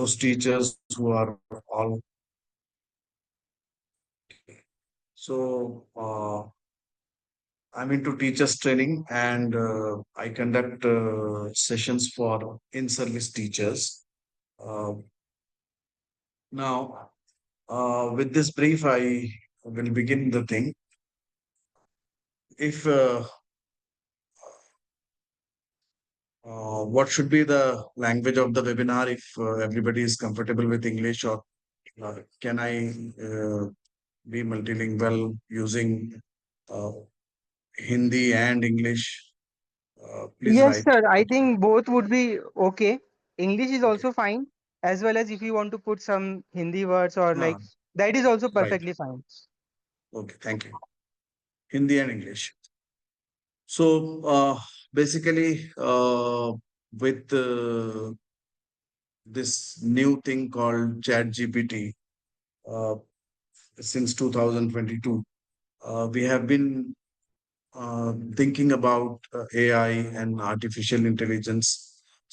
those teachers who are all. So I'm into teachers training, and I conduct sessions for in-service teachers. Uh, Now, with this brief, I will begin the thing. If What should be the language of the webinar if everybody is comfortable with English, or can I be multilingual using uh, Hindi and English? Please Yes, write. sir. I think both would be okay. English is Okay. also fine, as well as if you want to put some Hindi words or Ah, like that is also right. perfectly fine. Okay. Thank you. Hindi and English. So basically, with this new thing called ChatGPT, uh, since 2022, we have been thinking about AI and artificial intelligence.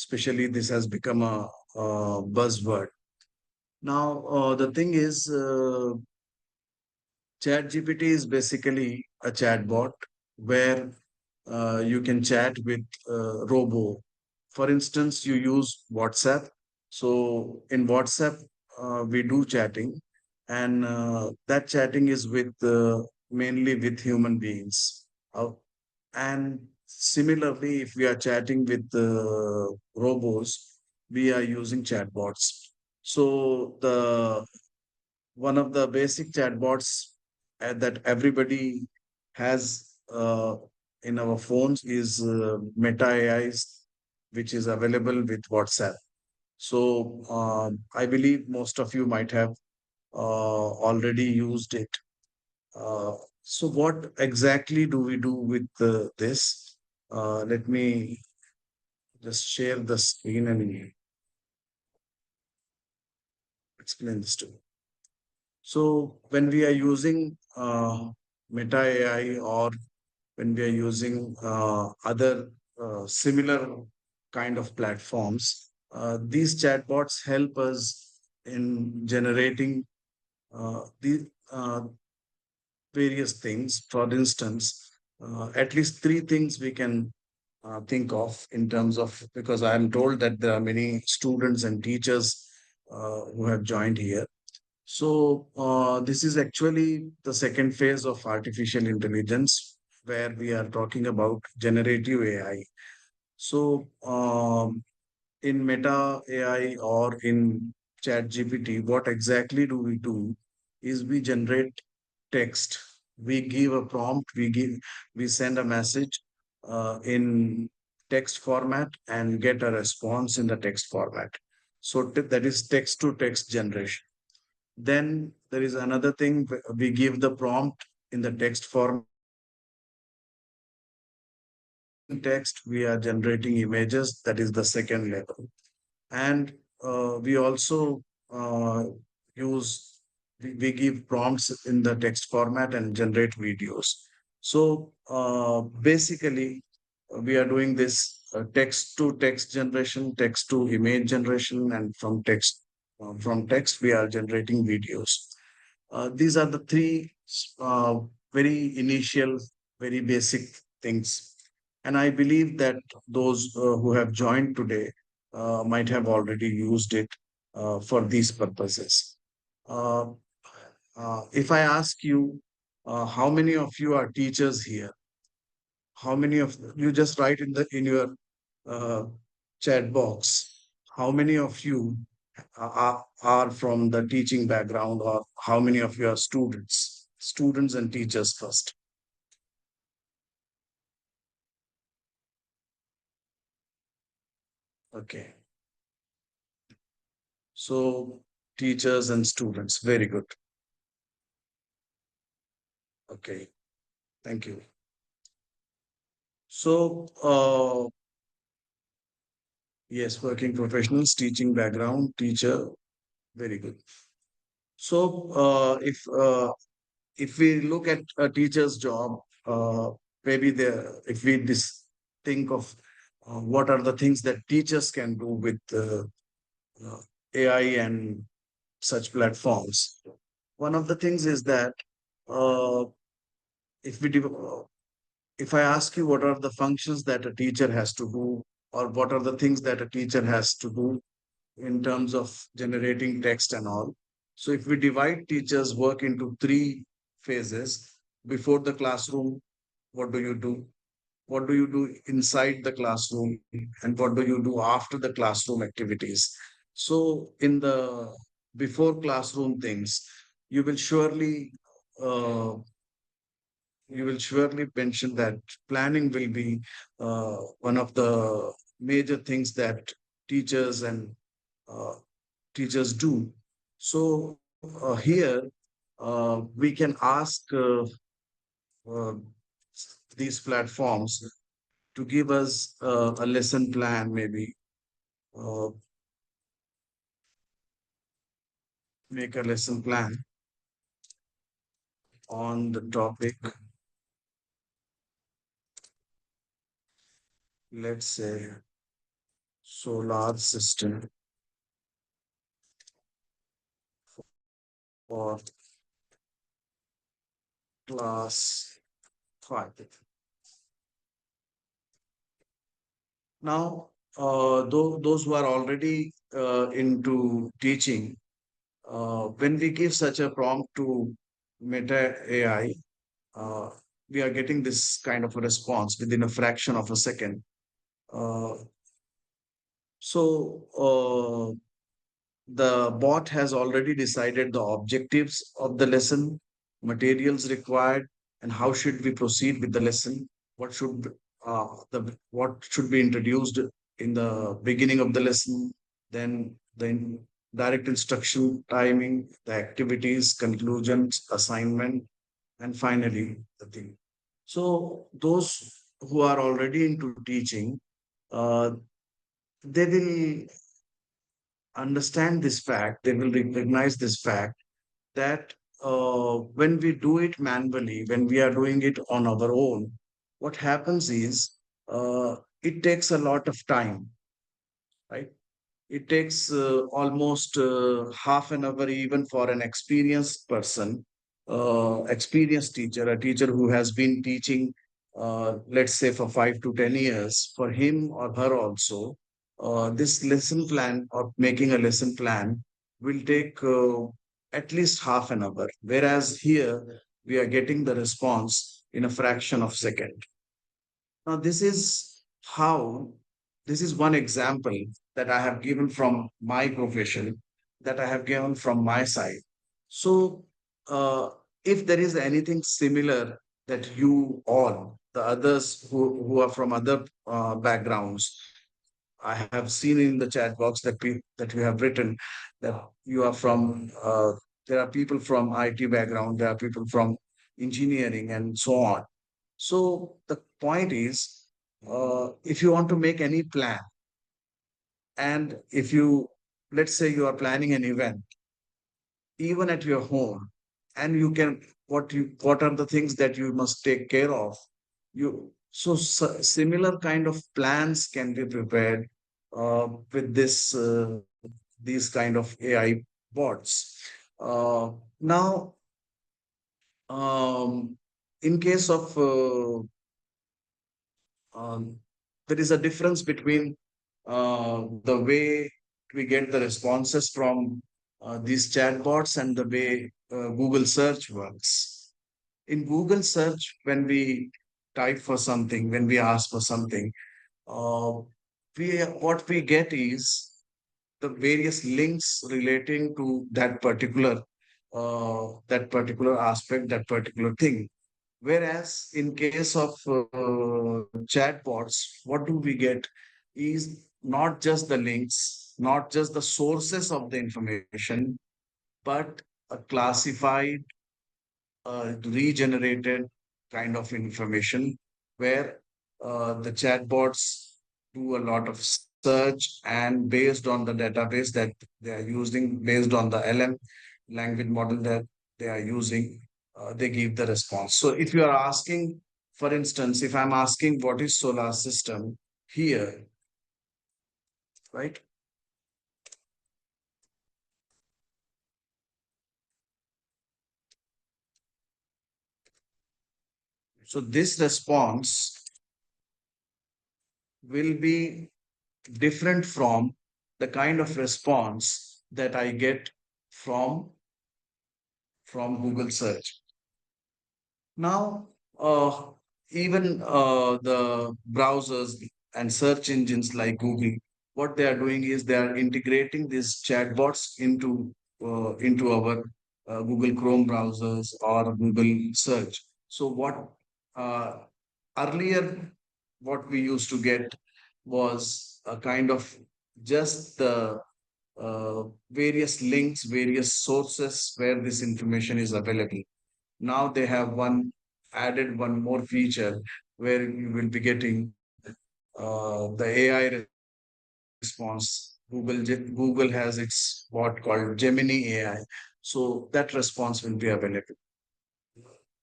Especially, this has become a buzzword. Now, the thing is, ChatGPT is basically a chatbot where you can chat with robo. For instance, you use WhatsApp. So in WhatsApp, we do chatting, and that chatting is with mainly with human beings. And similarly, if we are chatting with robos, we are using chatbots. So the one of the basic chatbots that everybody has in our phones is Meta AI, which is available with WhatsApp. So I believe most of you might have already used it. So what exactly do we do with this? Let me just share the screen and explain this to you. So when we are using Meta AI, or when we are using other similar kind of platforms, these chatbots help us in generating the various things. For instance, at least three things we can think of in terms of, because I am told that there are many students and teachers who have joined here. So, this is actually the second phase of artificial intelligence, where we are talking about generative AI. So, in Meta AI or in ChatGPT, what exactly do we do is we generate text. We give a prompt, we send a message in text format and get a response in the text format. So, that is text to text generation. Then there is another thing, we give the prompt in the text form. Text, we are generating images, that is the second level. And we also use, we give prompts in the text format and generate videos. So basically, we are doing this text to text generation, text to image generation, and from text we are generating videos. These are the three uh, very initial, very basic things. And I believe that those who have joined today might have already used it for these purposes. Uh, if I ask you, how many of you are teachers here? How many of you, just write in the in your uh, chat box? How many of you are from the teaching background, or how many of you are students? Students and teachers first. Okay. So teachers and students, very good. Okay, thank you. So yes, working professionals, teaching background, teacher, very good. So if we look at a teacher's job, maybe the if we think of what are the things that teachers can do with AI and such platforms. One of the things is that uh, if we if I ask you what are the functions that a teacher has to do, or what are the things that a teacher has to do in terms of generating text and all. So if we divide teachers' work into three phases: before the classroom, what do you do? What do you do inside the classroom? And what do you do after the classroom activities? So in the before classroom things, you will surely uh, you will surely mention that planning will be one of the major things that teachers and uh, teachers do. So here we can ask uh, these platforms to give us a lesson plan, maybe uh, make a lesson plan on the topic. Let's say solar system for class 5. Now, those who are already into teaching, when we give such a prompt to Meta AI, uh, we are getting this kind of a response within a fraction of a second. Uh, so the bot has already decided the objectives of the lesson, materials required, and how should we proceed with the lesson. What should what should be introduced in the beginning of the lesson, then direct instruction, timing, the activities, conclusions, assignment, and finally the thing. So those who are already into teaching, uh, they will understand this fact, they will recognize this fact that when we do it manually, when we are doing it on our own, what happens is it takes a lot of time, right? It takes almost half an hour, even for an experienced person, experienced teacher, a teacher who has been teaching, let's say, for 5 to 10 years. For him or her also, this lesson plan or making a lesson plan will take at least half an hour. Whereas here, we are getting the response in a fraction of second. Now, how, this is one example that I have given from my profession, that I have given from my side. So, uh, if there is anything similar that you all, the others who are from other backgrounds, I have seen in the chat box that that you have written that you are from. There are people from IT background. There are people from engineering and so on. So the point is, if you want to make any plan, and if you, let's say, you are planning an event, even at your home, and you can, what are the things that you must take care of? Similar kind of plans can be prepared with these kind of AI bots. Now, um, in case of um, there is a difference between the way we get the responses from these chatbots and the way Google search works. In Google search, when we type for something, when we ask for something, uh, what we get is the various links relating to that particular aspect, that particular thing. Whereas in case of chatbots, what do we get is not just the links, not just the sources of the information, but a classified, regenerated kind of information where the chatbots do a lot of search, and based on the database that they are using, based on the LM language model that they are using, they give the response. So if you are asking, for instance, if I'm asking what is solar system here, right? So this response will be different from the kind of response that I get from Google search. Now, even the browsers and search engines like Google, what they are doing is they are integrating these chatbots into our Google Chrome browsers or Google search. So what uh, earlier what we used to get was a kind of just the various links, various sources where this information is available. Now they have added one more feature where you will be getting the AI response. Google has its what called Gemini AI, so that response will be available.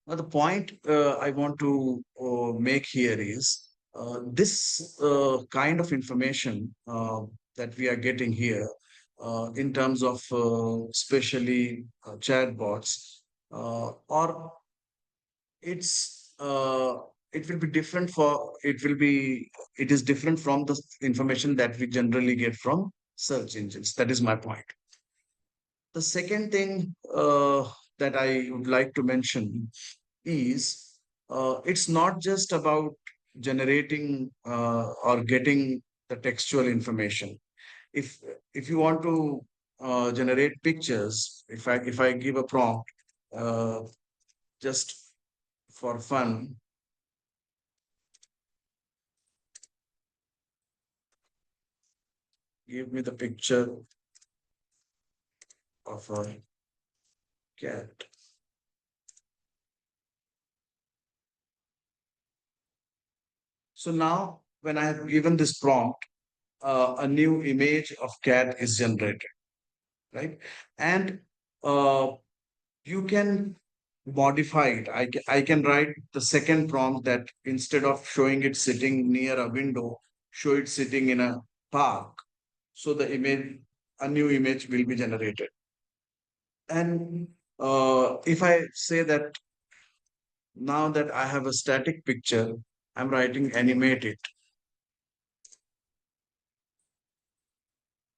Now, the point I want to make here is this kind of information that we are getting here in terms of especially chatbots, or it's it will be different for it is different from the information that we generally get from search engines. That is my point. The second thing that I would like to mention is it's not just about generating or getting the textual information. If if you want to generate pictures, if I give a prompt uh, just for fun, give me the picture of a cat. So now, when I have given this prompt, a new image of cat is generated, right? And uh, you can modify it. I can write the second prompt that instead of showing it sitting near a window, show it sitting in a park. So the image, a new image will be generated. And if I say that now that I have a static picture, I'm writing animate it.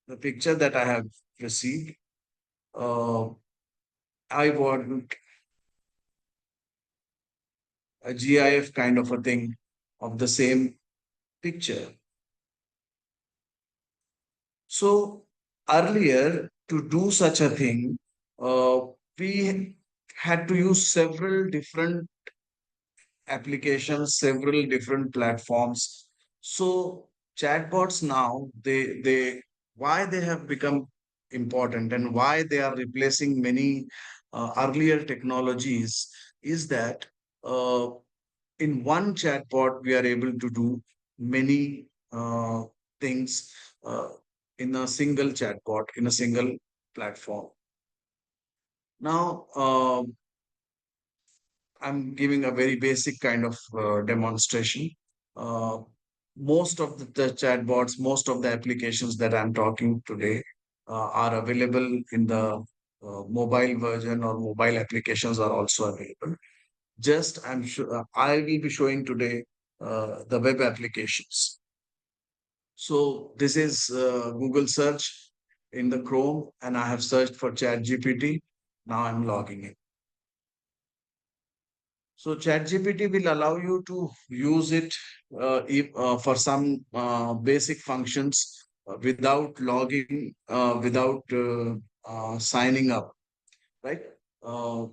The picture that I have received, uh, I want a GIF kind of a thing of the same picture. So earlier, to do such a thing, uh, we had to use several different applications, several different platforms. So chatbots now, they why they have become important and why they are replacing many earlier technologies is that uh, in one chatbot we are able to do many things in a single chatbot in a single platform. Now, I'm giving a very basic kind of demonstration. Uh, Most of the chatbots, most of the applications that I'm talking today are available in the mobile version, or mobile applications are also available. Just I'm sure I will be showing today the web applications. So this is Google search in the Chrome, and I have searched for ChatGPT. Now I'm logging in. So ChatGPT will allow you to use it for some basic functions without logging, without signing up, right? Uh,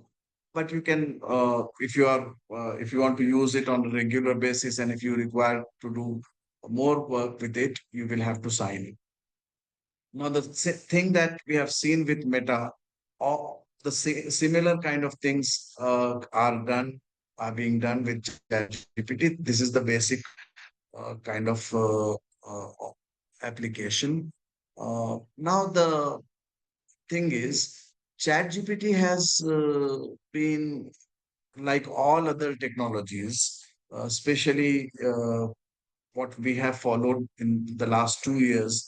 but you can, if you want to use it on a regular basis, and if you require to do more work with it, you will have to sign in. Now, the thing that we have seen with Meta, all the similar kind of things are being done with ChatGPT. This is the basic kind of application. Now, the thing is, ChatGPT has been like all other technologies, especially what we have followed in the last 2 years.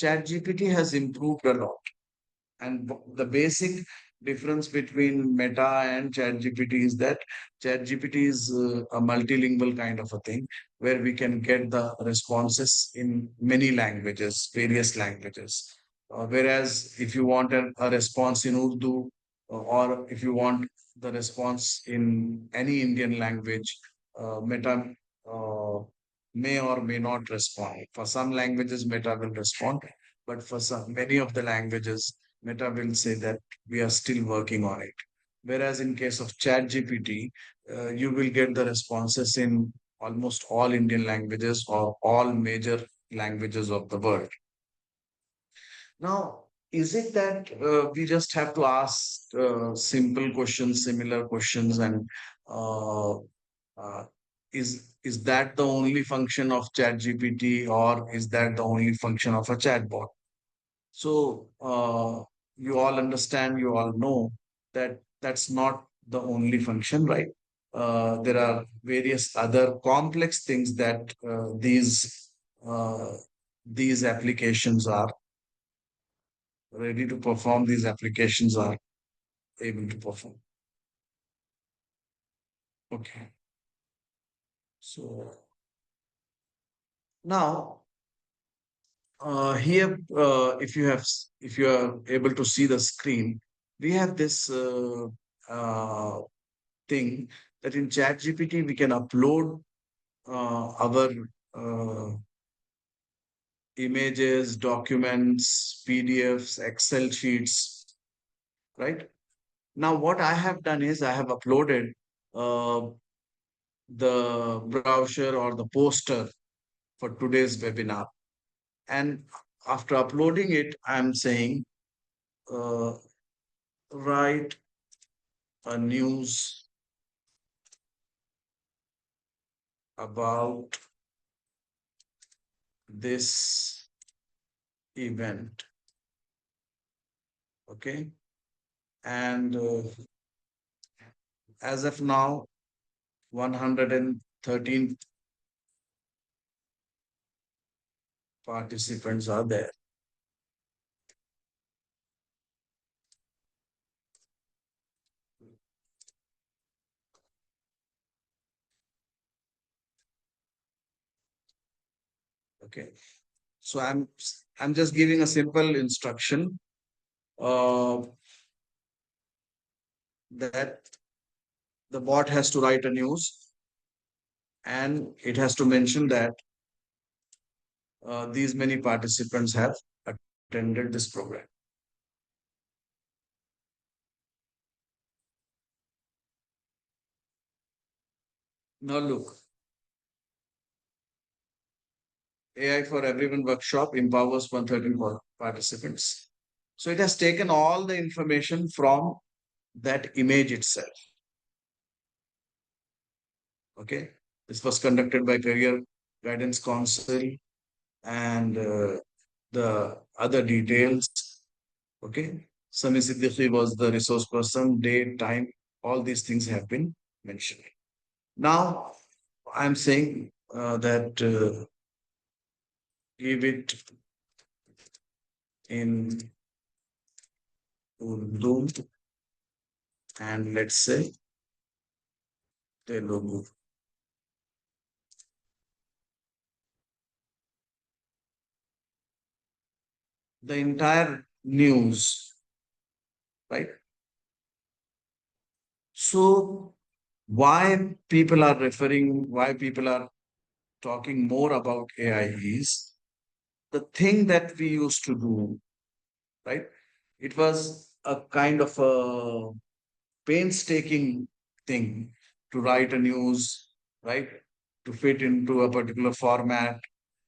ChatGPT has improved a lot. The basic difference between Meta and ChatGPT is that ChatGPT is a multilingual kind of a thing where we can get the responses in many languages, various languages. Whereas if you want a response in Urdu, or if you want the response in any Indian language, Meta uh, may or may not respond. For some languages, Meta will respond, but for some many of the languages, Meta will say that we are still working on it. Whereas in case of ChatGPT, you will get the responses in almost all Indian languages or all major languages of the world. Now, is it that we just have to ask simple questions, similar questions, and uh, uh, is that the only function of ChatGPT, or is that the only function of a chatbot? So you all understand, you all know that that's not the only function, right? There are various other complex things that uh, these applications are ready to perform. These applications are able to perform. Okay. So now here, if you are able to see the screen, we have this uh, thing that in ChatGPT we can upload our uh, images, documents, PDFs, Excel sheets, right? Now, what I have done is I have uploaded uh, the brochure or the poster for today's webinar. And after uploading it, I'm saying, uh, write a news about this event. Okay. And as of now, 113 participants are there. Okay. So I'm just giving a simple instruction uh, that the bot has to write a news, and it has to mention that these many participants have attended this program. Now look, AI for Everyone workshop empowers 113 participants. So it has taken all the information from that image itself. Okay. This was conducted by Career Guidance Council and the other details. Okay. SAMI SIDDIQUE was the resource person, date, time, all these things have been mentioned. Now, I'm saying that give it in Urdu and let's say Telugu. The entire news, right? So, why people are talking more about AI is the thing that we used to do, right? It was a kind of a painstaking thing to write a news, right? To fit into a particular format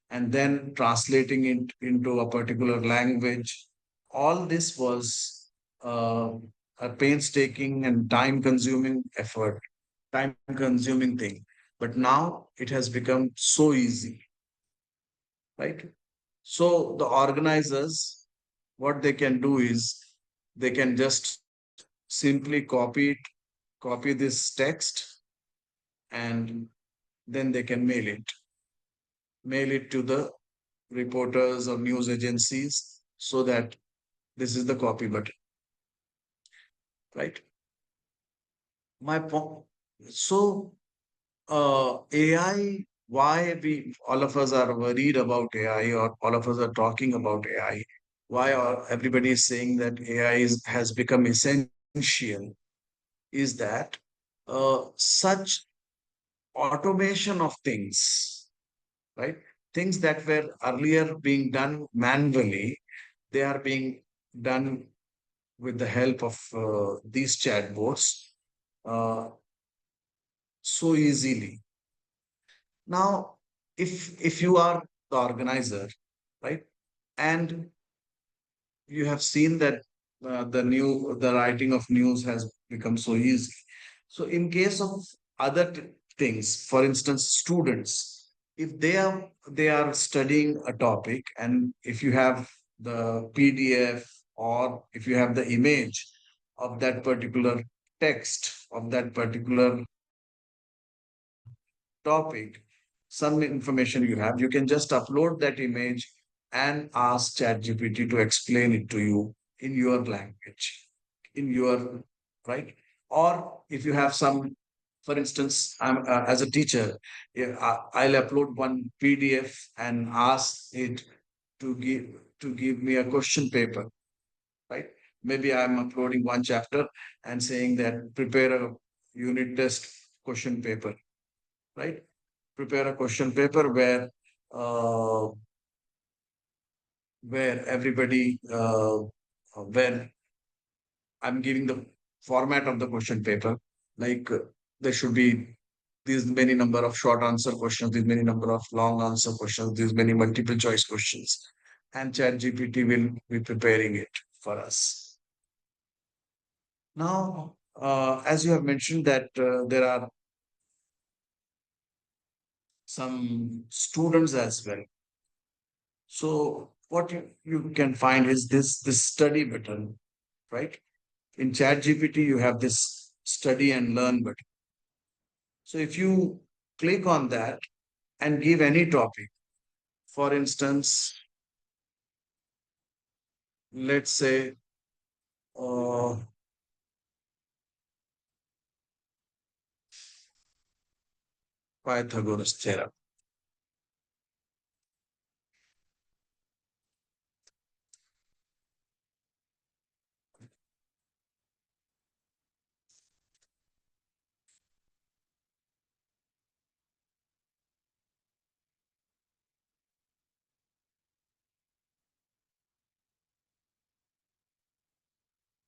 and then translating it into a particular language. All this was uh, a painstaking and time consuming effort, time consuming thing. But now it has become so easy, right? So the organizers, what they can do is they can just simply copy this text, and then they can mail it to the reporters or news agencies so that This is the copy button, right? My point. So AI, why we all of us are worried about AI, or all of us are talking about AI? Why are everybody is saying that AI has become essential? Is that such automation of things, right? Things that were earlier being done manually, they are being done with the help of these chatbots uh, so easily. Now, if you are the organizer, right, and you have seen that the writing of news has become so easy. So, in case of other things, for instance, students, if they are studying a topic, and if you have the PDF, or if you have the image of that particular text of that particular topic, some information you have, you can just upload that image and ask ChatGPT to explain it to you in your language, in your right. Or if you have some, for instance, I'm as a teacher, yeah, I'll upload one PDF and ask it to give me a question paper, right? Maybe I'm uploading one chapter and saying that prepare a unit test question paper, right? Prepare a question paper uh, where everybody where I'm giving the format of the question paper, like there should be these many number of short answer questions, these many number of long answer questions, these many multiple choice questions, and ChatGPT will be preparing it for us. Now, as you have mentioned that there are some students as well. So what you can find is this study button, right? In ChatGPT, you have this study and learn button. So if you click on that and give any topic, for instance, let's say uh, Pythagoras theorem.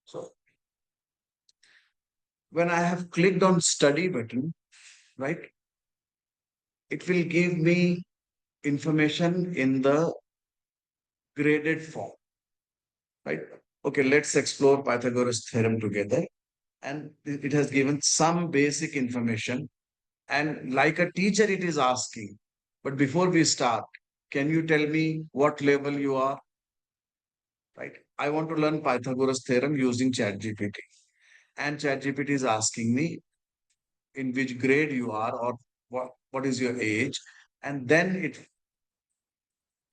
So when I have clicked on study button, right, it will give me information in the graded form, right? Okay, let's explore Pythagoras theorem together. And it has given some basic information. And like a teacher, it is asking, but before we start, can you tell me what level you are? Right? I want to learn Pythagoras theorem using ChatGPT. And ChatGPT is asking me in which grade you are, or what is your age. And then it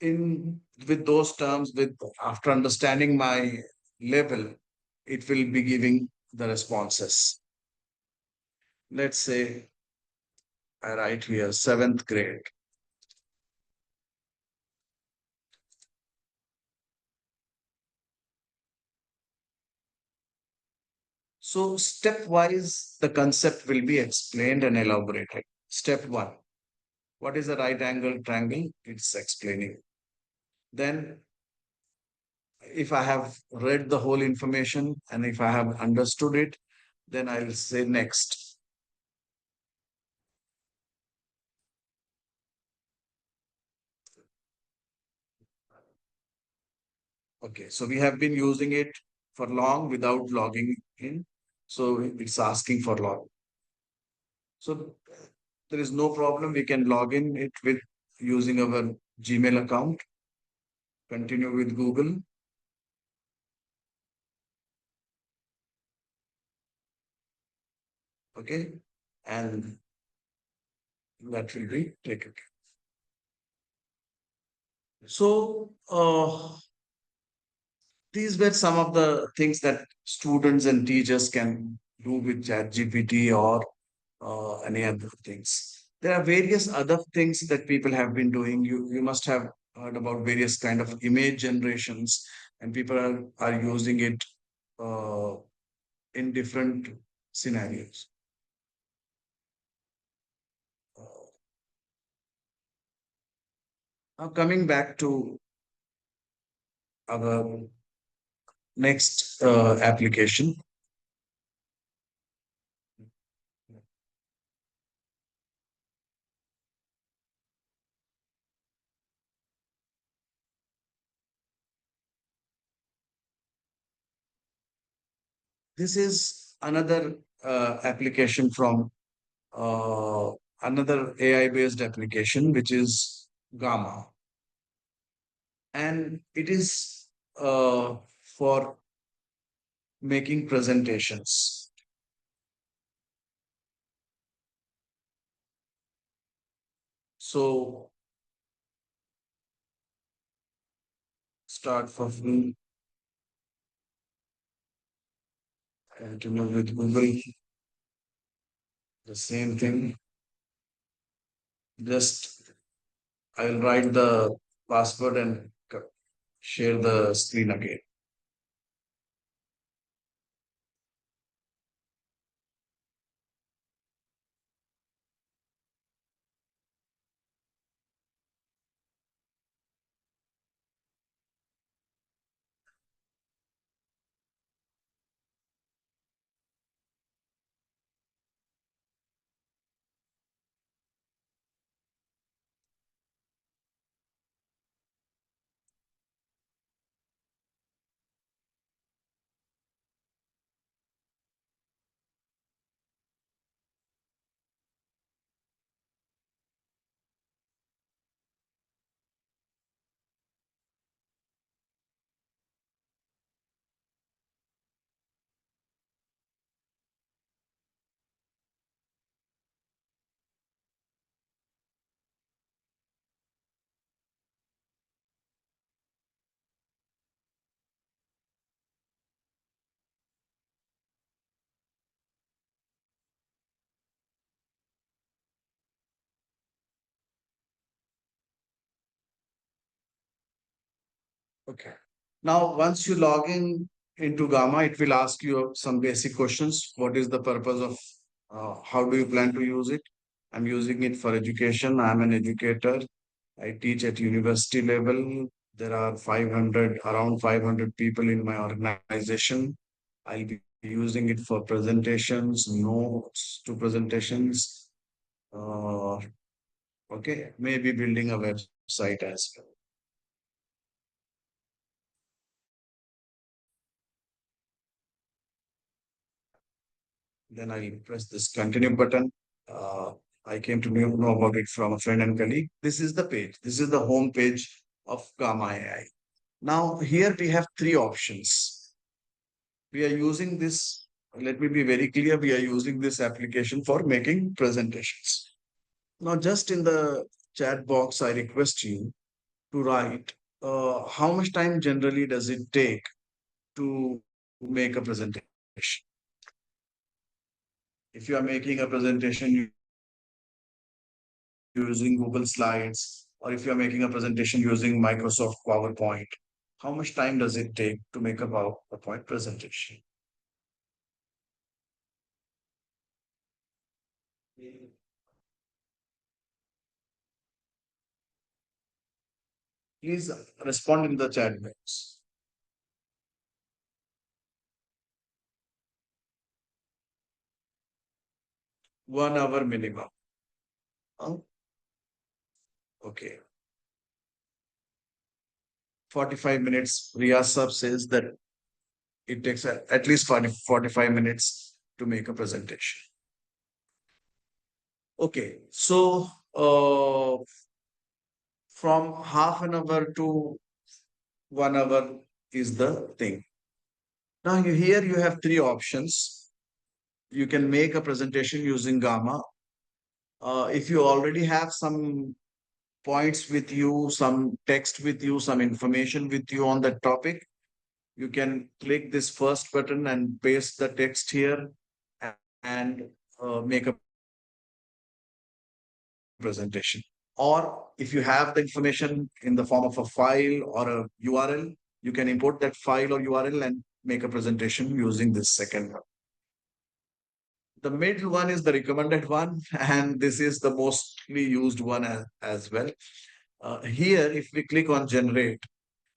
in with those terms, with after understanding my level, it will be giving the responses. Let's say I write here seventh grade. So stepwise, the concept will be explained and elaborated. Step one, what is a right angle triangle? It's explaining. Then, if I have read the whole information and if I have understood it, then I'll say next. Okay, so we have been using it for long without logging in. So it's asking for log. So there is no problem. We can log in it with using our Gmail account. Continue with Google. Okay. And that will be taken care. So These were some of the things that students and teachers can do with ChatGPT or any other things. There are various other things that people have been doing. You must have heard about various kind of image generations, and people are using it uh, in different scenarios. Uh, Now coming back to our next application. This is another application from uh, another AI based application, which is Gamma. And it is for making presentations. So start for free and to move with Google, the same thing. Just I'll write the password and share the screen again. Okay. Now, once you log in into Gamma, it will ask you some basic questions. What is the purpose of, how do you plan to use it? I'm using it for education. I'm an educator. I teach at university level. There are 500, around 500 people in my organization. I'll be using it for presentations, notes to presentations. Uh, okay, maybe building a website as well. Then I'll press this continue button. Uh, I came to know about it from a friend and colleague. This is the page. This is the home page of Gamma AI. Now, here we have three options. We are using this, let me be very clear, we are using this application for making presentations. Now, just in the chat box, I request you to write how much time generally does it take to make a presentation. If you are making a presentation using Google Slides, or if you're making a presentation using Microsoft PowerPoint, how much time does it take to make a PowerPoint presentation? Please respond in the chat box. 1 hour minimum. Huh? Okay. 45 minutes. Riyaz sub says that it takes at least 45 minutes to make a presentation. Okay. So from half an hour to 1 hour is the thing. Now here you have three options. You can make a presentation using Gamma. If you already have some points with you, some text with you, some information with you on that topic, You can click this first button and paste the text here and make a presentation. Or if you have the information in the form of a file or a URL, you can import that file or URL and make a presentation using this second one. The middle one is the recommended one, and this is the mostly used one as well. Here, if we click on generate,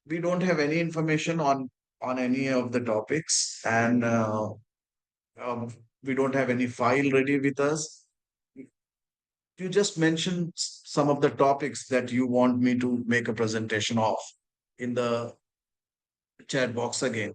we don't have any information on any of the topics, and um, we don't have any file ready with us. You just mentioned some of the topics that you want me to make a presentation of in the chat box again.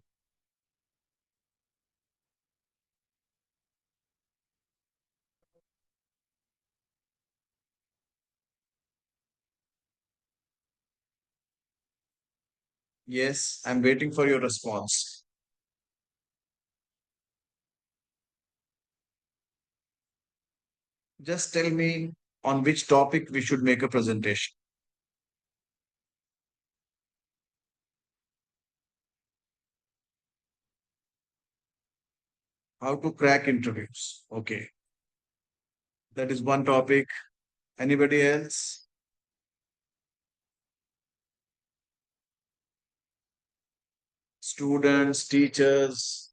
Yes, I'm waiting for your response. Just tell me on which topic we should make a presentation. How to crack interviews. Okay, that is one topic. Anybody else? Students, teachers.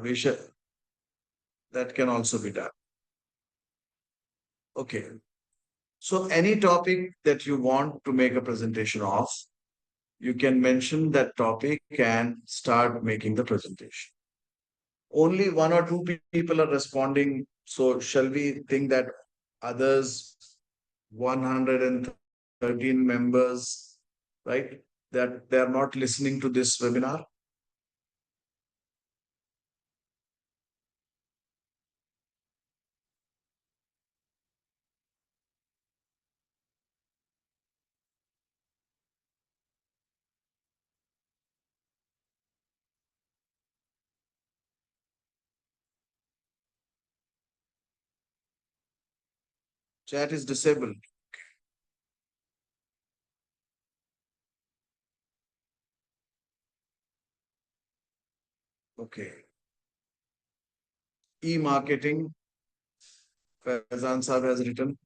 We should, that can also be done. Okay. So any topic that you want to make a presentation of, you can mention that topic and start making the presentation. Only one or two people are responding. So shall we think that others 113 members, right? That they are not listening to this webinar? Chat is disabled. Okay. E-marketing, Faizan Saab has written.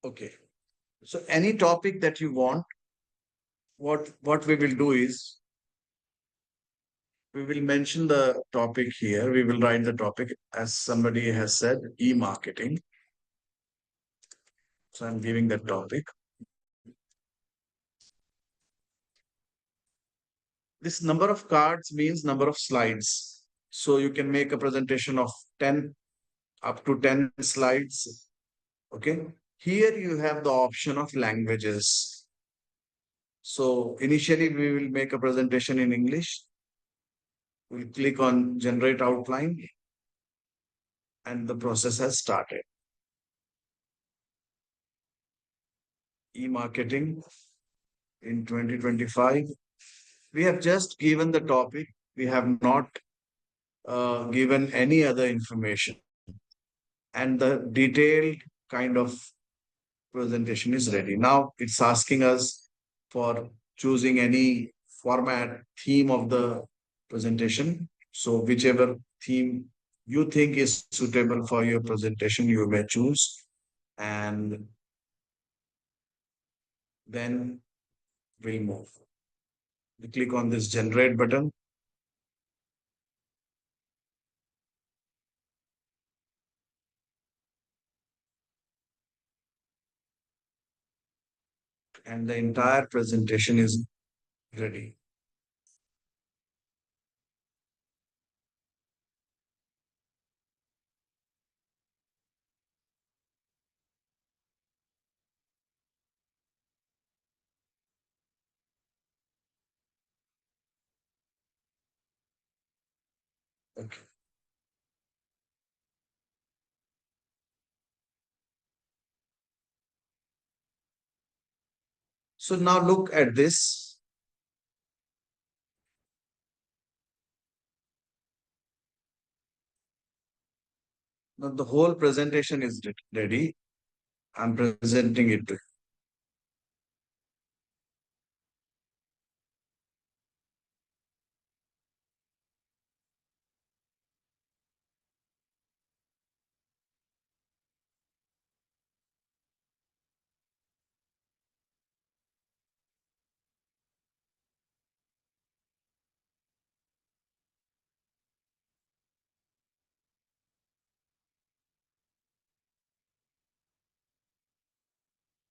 Okay. So any topic that you want, what we will do is we will mention the topic here. We will write the topic as somebody has said, e-marketing. So I'm giving that topic. This number of cards means number of slides. So you can make a presentation of 10 up to 10 slides. Okay. Here you have the option of languages. So initially we will make a presentation in English. We'll click on generate outline and the process has started. E-marketing in 2025. We have just given the topic. We have not given any other information. And the detailed kind of presentation is ready. Now it's asking us for choosing any format, theme of the presentation. So whichever theme you think is suitable for your presentation, you may choose. And then we'll move. We click on this generate button. And the entire presentation is ready. Okay. So now look at this. Now the whole presentation is ready. I'm presenting it to you.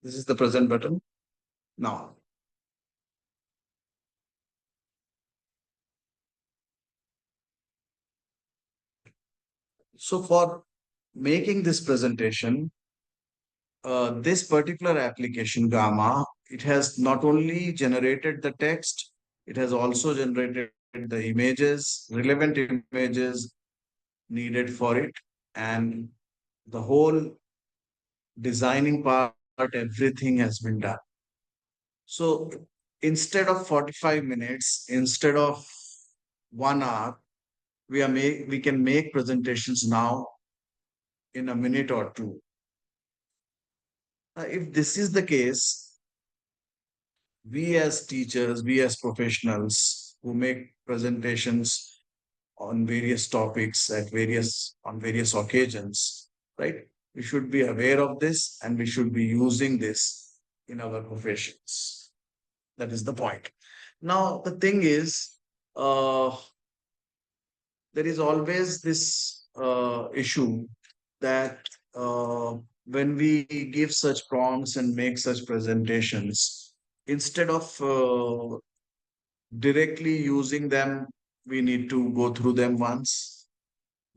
This is the present button. Now, so for making this presentation, this particular application, Gamma, it has not only generated the text, it has also generated the images, relevant images needed for it, and the whole designing part, everything has been done. So instead of 45 minutes, instead of 1 hour, we can make presentations now in a minute or two. If this is the case, we as teachers, we as professionals who make presentations on various topics on various occasions, right? We should be aware of this and we should be using this in our professions. That is the point. Now, the thing is, uh, there is always this issue that when we give such prompts and make such presentations, instead of directly using them, we need to go through them once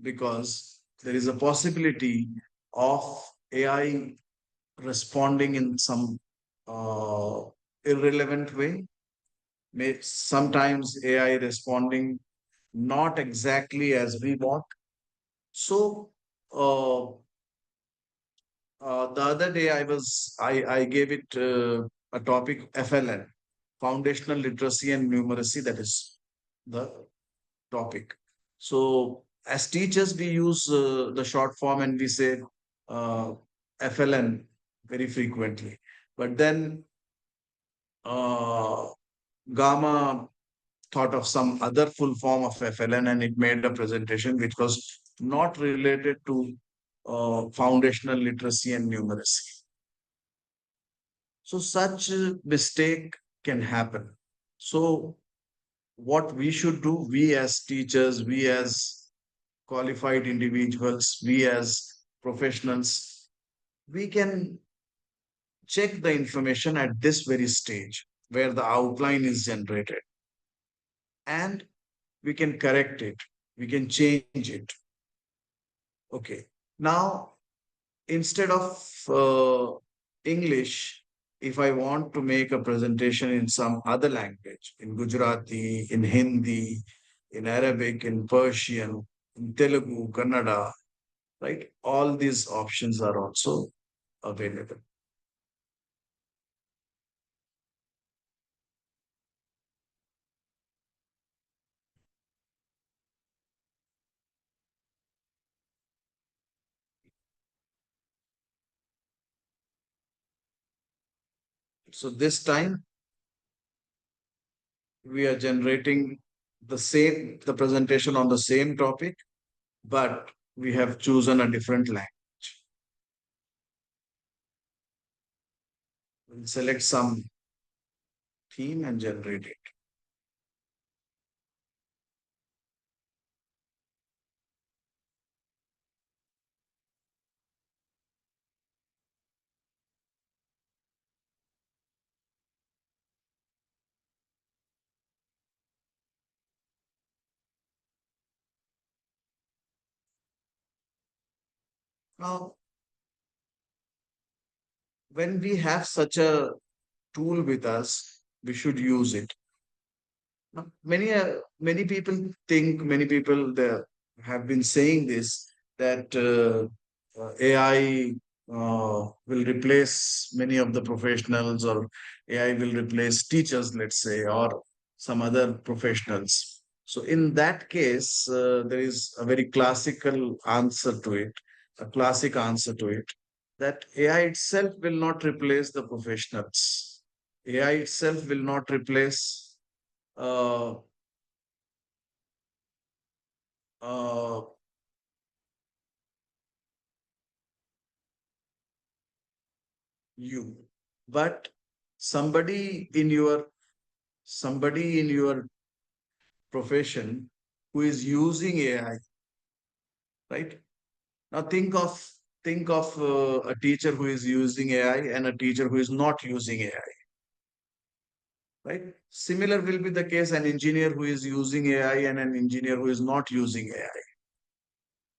because there is a possibility of AI responding in some uh, irrelevant way. Sometimes AI responding not exactly as we want. So uh, the other day I gave it a topic FLN, foundational literacy and numeracy. That is the topic. So as teachers, we use the short form and we say uh, FLN very frequently. But then uh, Gamma thought of some other full form of FLN and it made a presentation which was not related to foundational literacy and numeracy. So such a mistake can happen. So what we should do, we as teachers, we as qualified individuals, we as professionals, we can check the information at this very stage where the outline is generated and we can correct it, we can change it. Okay. Now, instead of English, if I want to make a presentation in some other language, in Gujarati, in Hindi, in Arabic, in Persian, in Telugu, Kannada, right? All these options are also available. So this time we are generating the presentation on the same topic, but we have chosen a different language. We'll select some theme and generate it. Now, when we have such a tool with us, we should use it. Now, many people think, many people there have been saying this that AI will replace many of the professionals, or AI will replace teachers, let's say, or some other professionals. So, in that case, there is a very classical answer to it. a classic answer to it, that AI itself will not replace the professionals. AI itself will not replace uh, uh, you, but somebody in your somebody in your profession who is using AI, right? Now think of a teacher who is using AI and a teacher who is not using AI, right? Similar will be the case an engineer who is using AI and an engineer who is not using AI.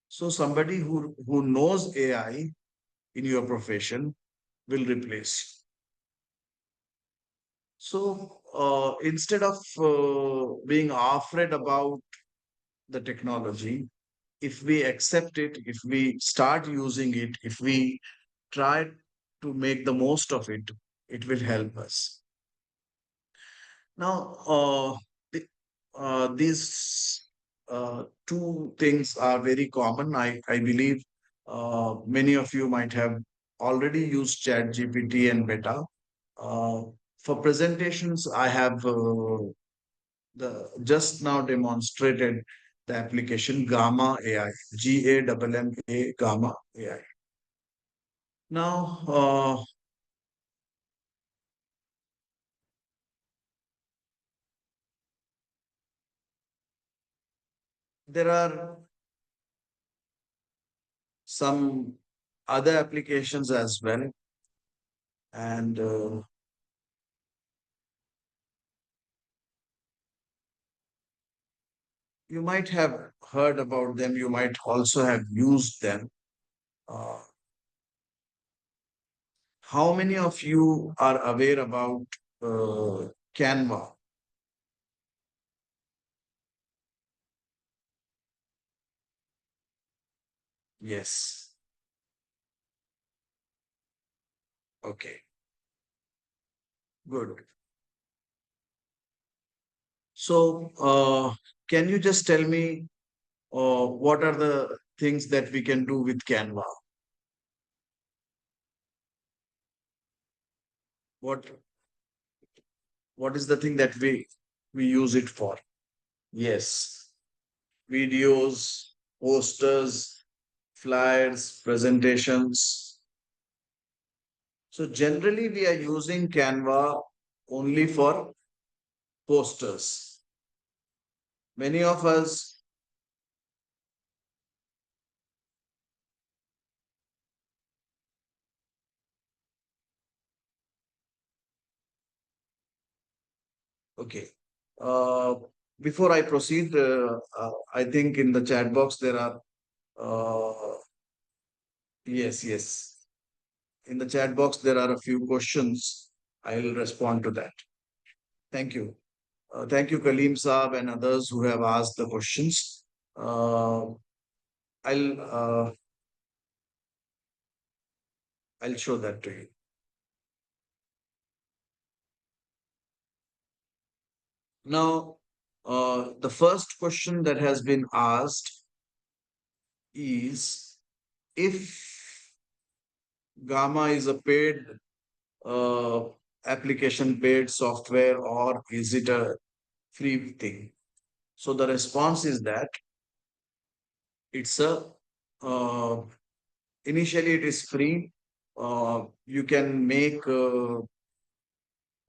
So somebody who knows AI in your profession will replace you. So instead of being afraid about the technology, if we accept it, if we start using it, if we try to make the most of it, it will help us. Now, these two things are very common. I believe many of you might have already used Chat GPT and Meta. Uh, for presentations, I have the just now demonstrated the application Gamma AI, GAMMA Gamma AI. Now, there are some other applications as well, and you might have heard about them. You might also have used them. Uh, how many of you are aware about Canva? Yes. Okay. Good. So, can you just tell me what are the things that we can do with Canva? What what is the thing that we use it for? Yes, videos, posters, flyers, presentations. So generally, we are using Canva only for posters. Many of us, okay. Uh, Before I proceed, I think in the chat box there are, yes, yes. In the chat box there are a few questions. I'll respond to that. Thank you. Thank you, Kaleem Saab and others who have asked the questions. Uh, I'll uh, I'll show that to you. Now, the first question that has been asked is if Gamma is a paid uh, application, paid software, or is it a free thing? So the response is that it's a uh, initially it is free. You can make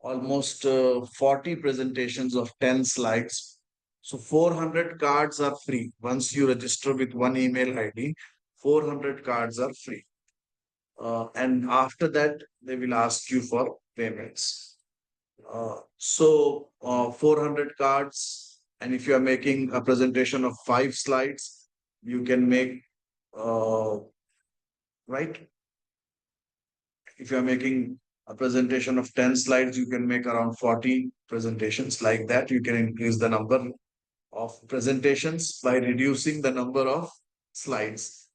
almost 40 presentations of 10 slides. So 400 cards are free. Once you register with one email ID, 400 cards are free. And after that, they will ask you for payments. 400 cards. And if you are making a presentation of 5 slides, you can make, uh, right? If you're making a presentation of 10 slides, you can make around 40 presentations. Like that, you can increase the number of presentations by reducing the number of slides.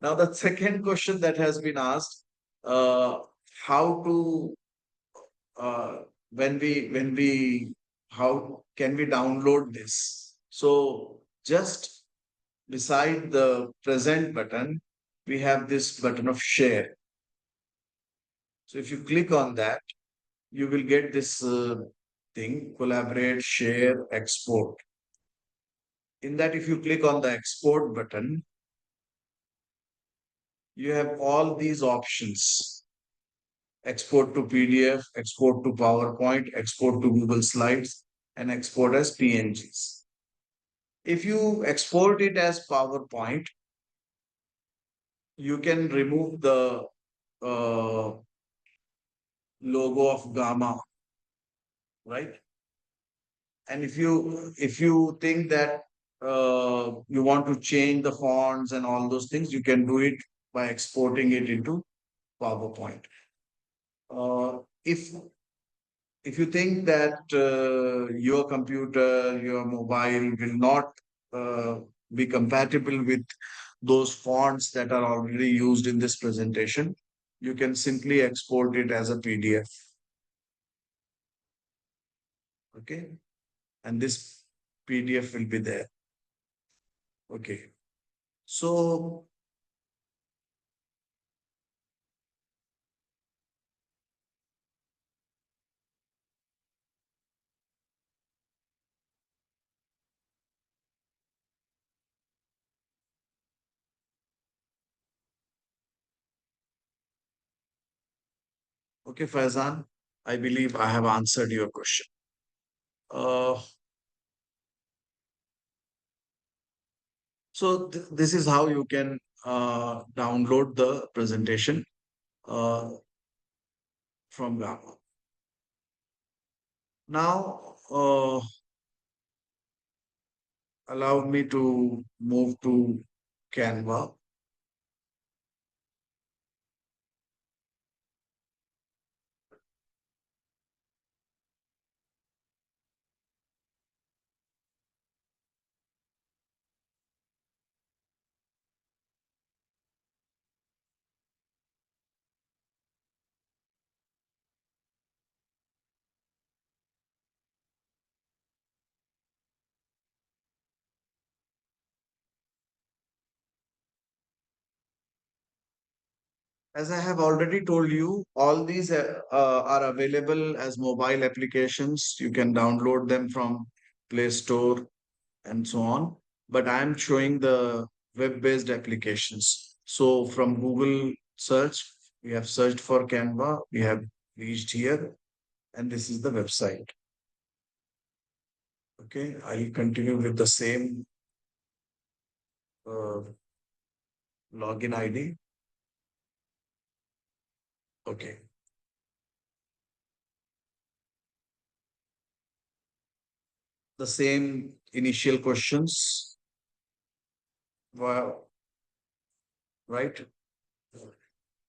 Now, the second question that has been asked, uh, how to, when we, how can we download this? So just beside the present button, we have this button of share. So if you click on that, you will get this thing, collaborate, share, export. In that, if you click on the export button, you have all these options: export to PDF, export to PowerPoint, export to Google Slides, and export as PNGs. If you export it as PowerPoint, you can remove the uh, logo of Gamma, right? And if you think that you want to change the fonts and all those things, you can do it by exporting it into PowerPoint. If you think that your computer, your mobile will not uh, be compatible with those fonts that are already used in this presentation, you can simply export it as a PDF. Okay. And this PDF will be there. Okay. So, okay, Faizan, I believe I have answered your question. Uh, so this is how you can download the presentation uh, from Gamma. Now, allow me to move to Canva. As I have already told you, all these are available as mobile applications. You can download them from Play Store and so on. But I'm showing the web-based applications. So from Google search, we have searched for Canva, we have reached here, and this is the website. Okay, I'll continue with the same uh, login ID. Okay, the same initial questions, were, right?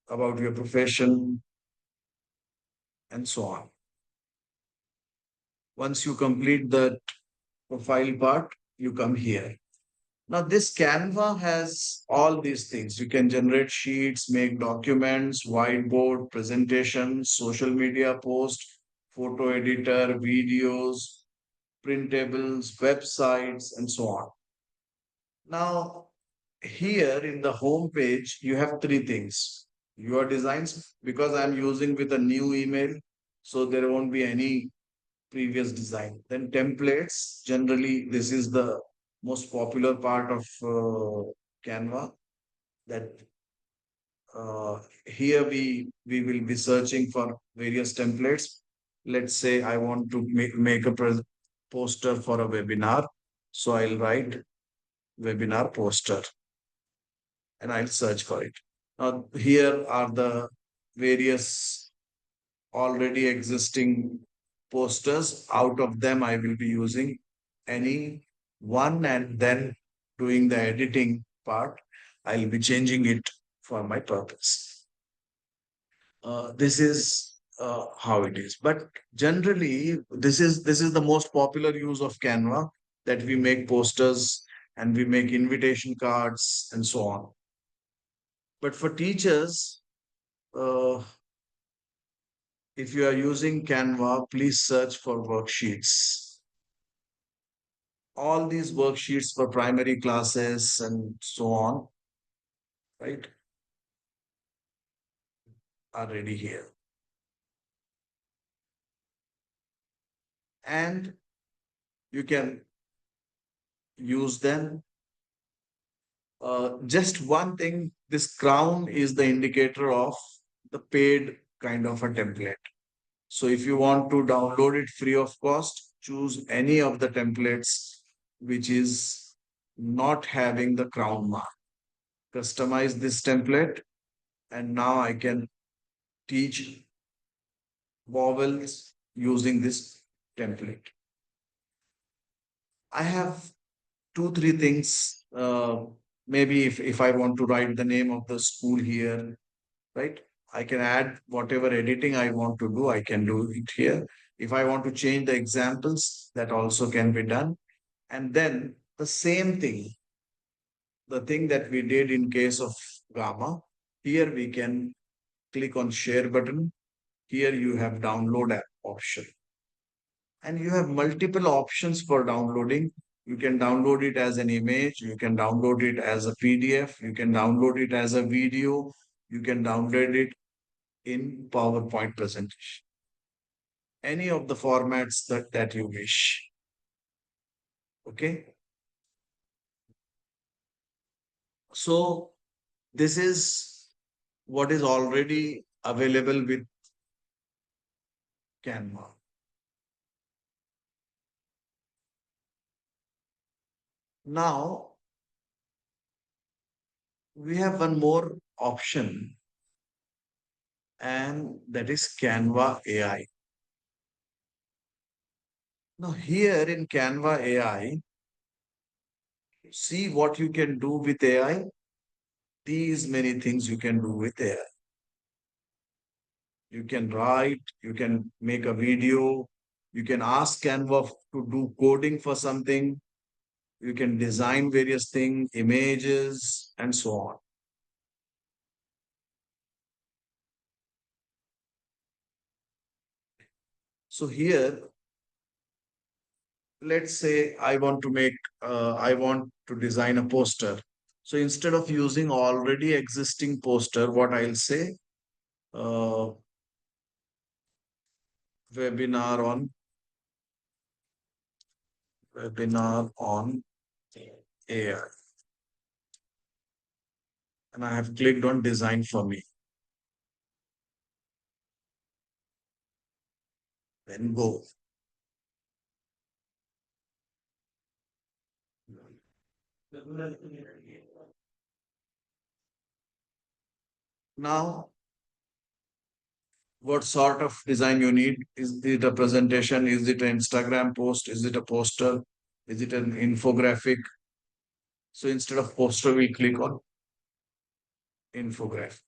About your profession and so on. Once you complete the profile part, you come here. Now, this Canva has all these things. You can generate sheets, make documents, whiteboard, presentations, social media posts, photo editor, videos, printables, websites, and so on. Now, here in the home page, you have three things. Your designs, because I'm using with a new email, so there won't be any previous design. Then templates, generally, this is the most popular part of Canva. That here we will be searching for various templates. Let's say I want to make a poster for a webinar. So I'll write webinar poster and I'll search for it. Now, here are the various already existing posters. Out of them, I will be using any one and then doing the editing part. I'll be changing it for my purpose. This is how it is. But generally, this is the most popular use of Canva, that we make posters and we make invitation cards and so on. But for teachers, uh, if you are using Canva, please search for worksheets. All these worksheets for primary classes and so on, right? are ready here. And you can use them. Just one thing, this crown is the indicator of the paid kind of a template. So if you want to download it free of cost, choose any of the templates which is not having the crown mark. Customize this template, and now I can teach vowels using this template. I have two, three things. Maybe if I want to write the name of the school here, right? I can add whatever editing I want to do, I can do it here. If I want to change the examples, that also can be done. And then the same thing, the thing that we did in case of Gamma, here we can click on share button. Here you have download app option. And you have multiple options for downloading. You can download it as an image, you can download it as a PDF, you can download it as a video, you can download it in PowerPoint presentation. Any of the formats that you wish. Okay. So this is what is already available with Canva. Now we have one more option, and that is Canva AI. Now here in Canva AI, see what you can do with AI. These many things you can do with AI. You can write, you can make a video, you can ask Canva to do coding for something, you can design various things, images, and so on. So here, let's say I want to design a poster. So instead of using already existing poster, what I'll say, uh, webinar on webinar on AI. And I have clicked on design for me. Then go. Now, what sort of design you need? Is it a presentation? Is it an Instagram post? Is it a poster? Is it an infographic? So instead of poster, we click on infographic.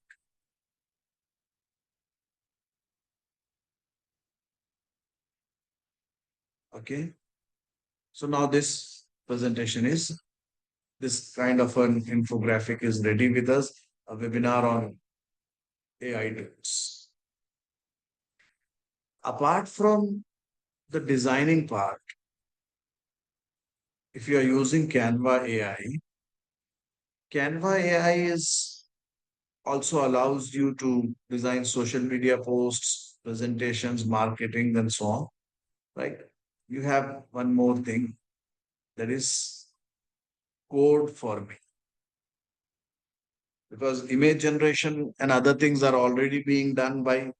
Okay. So now this presentation is this kind of an infographic is ready with us. A webinar on AI tools. Apart from the designing part, if you are using Canva AI is also allows you to design social media posts, presentations, marketing, and so on. Right? You have one more thing, that is code for me, because image generation and other things are already being done by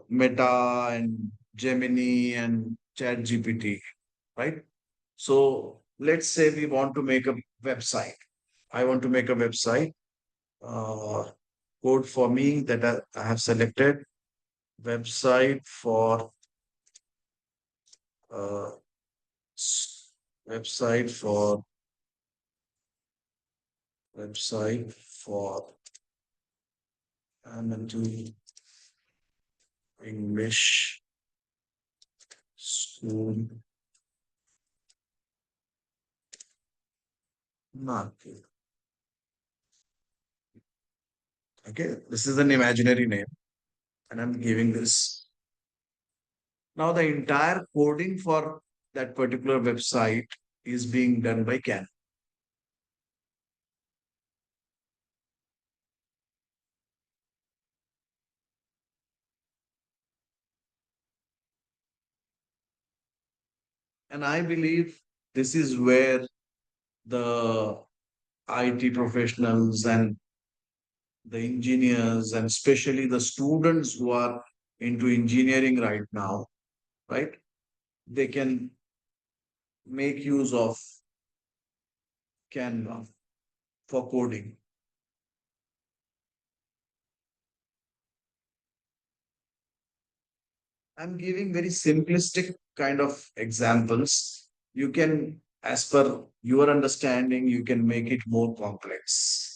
Meta and Gemini and Chat GPT, right? So let's say we want to make a website. I want to make a website. Uh, Code for me that I have selected website for uh, s- website for website for elementary English school market. Okay, this is an imaginary name, and I'm giving this. Now the entire coding for that particular website is being done by Can. And I believe this is where the IT professionals and the engineers, and especially the students who are into engineering right now, right? They can make use of Canva for coding. I'm giving very simplistic kind of examples. You can, as per your understanding, you can make it more complex.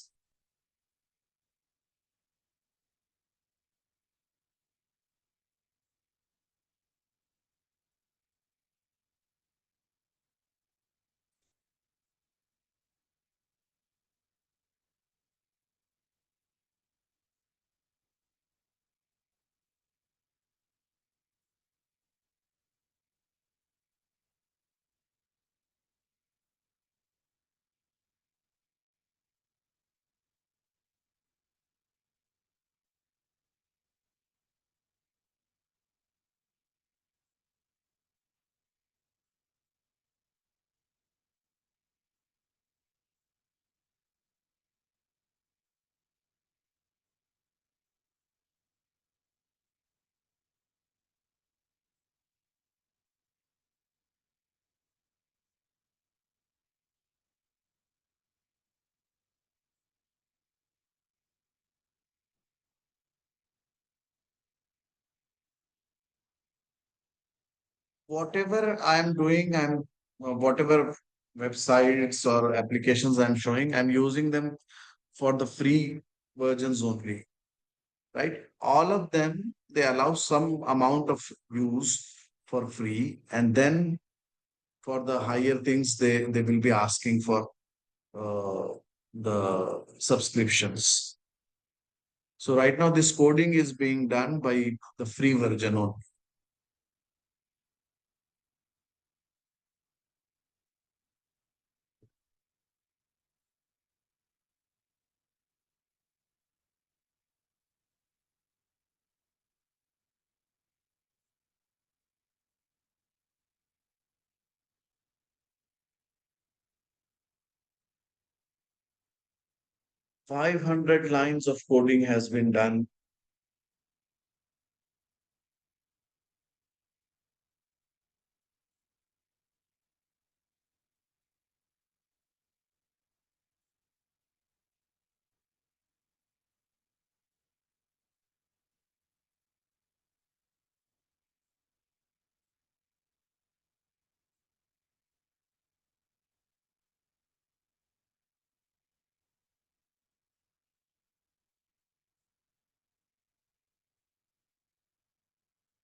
Whatever I'm doing, whatever websites or applications I'm showing, I'm using them for the free versions only, right? All of them, they allow some amount of use for free, and then for the higher things, they will be asking for the subscriptions. So right now, this coding is being done by the free version only. 500 lines of coding has been done.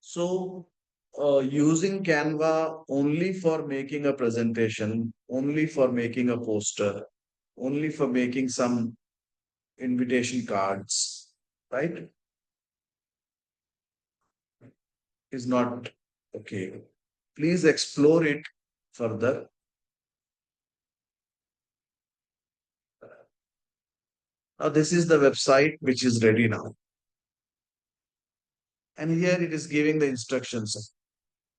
So, using Canva only for making a presentation, only for making a poster, only for making some invitation cards, right, is not okay. Please explore it further. Now, this is the website which is ready now. And here it is giving the instructions.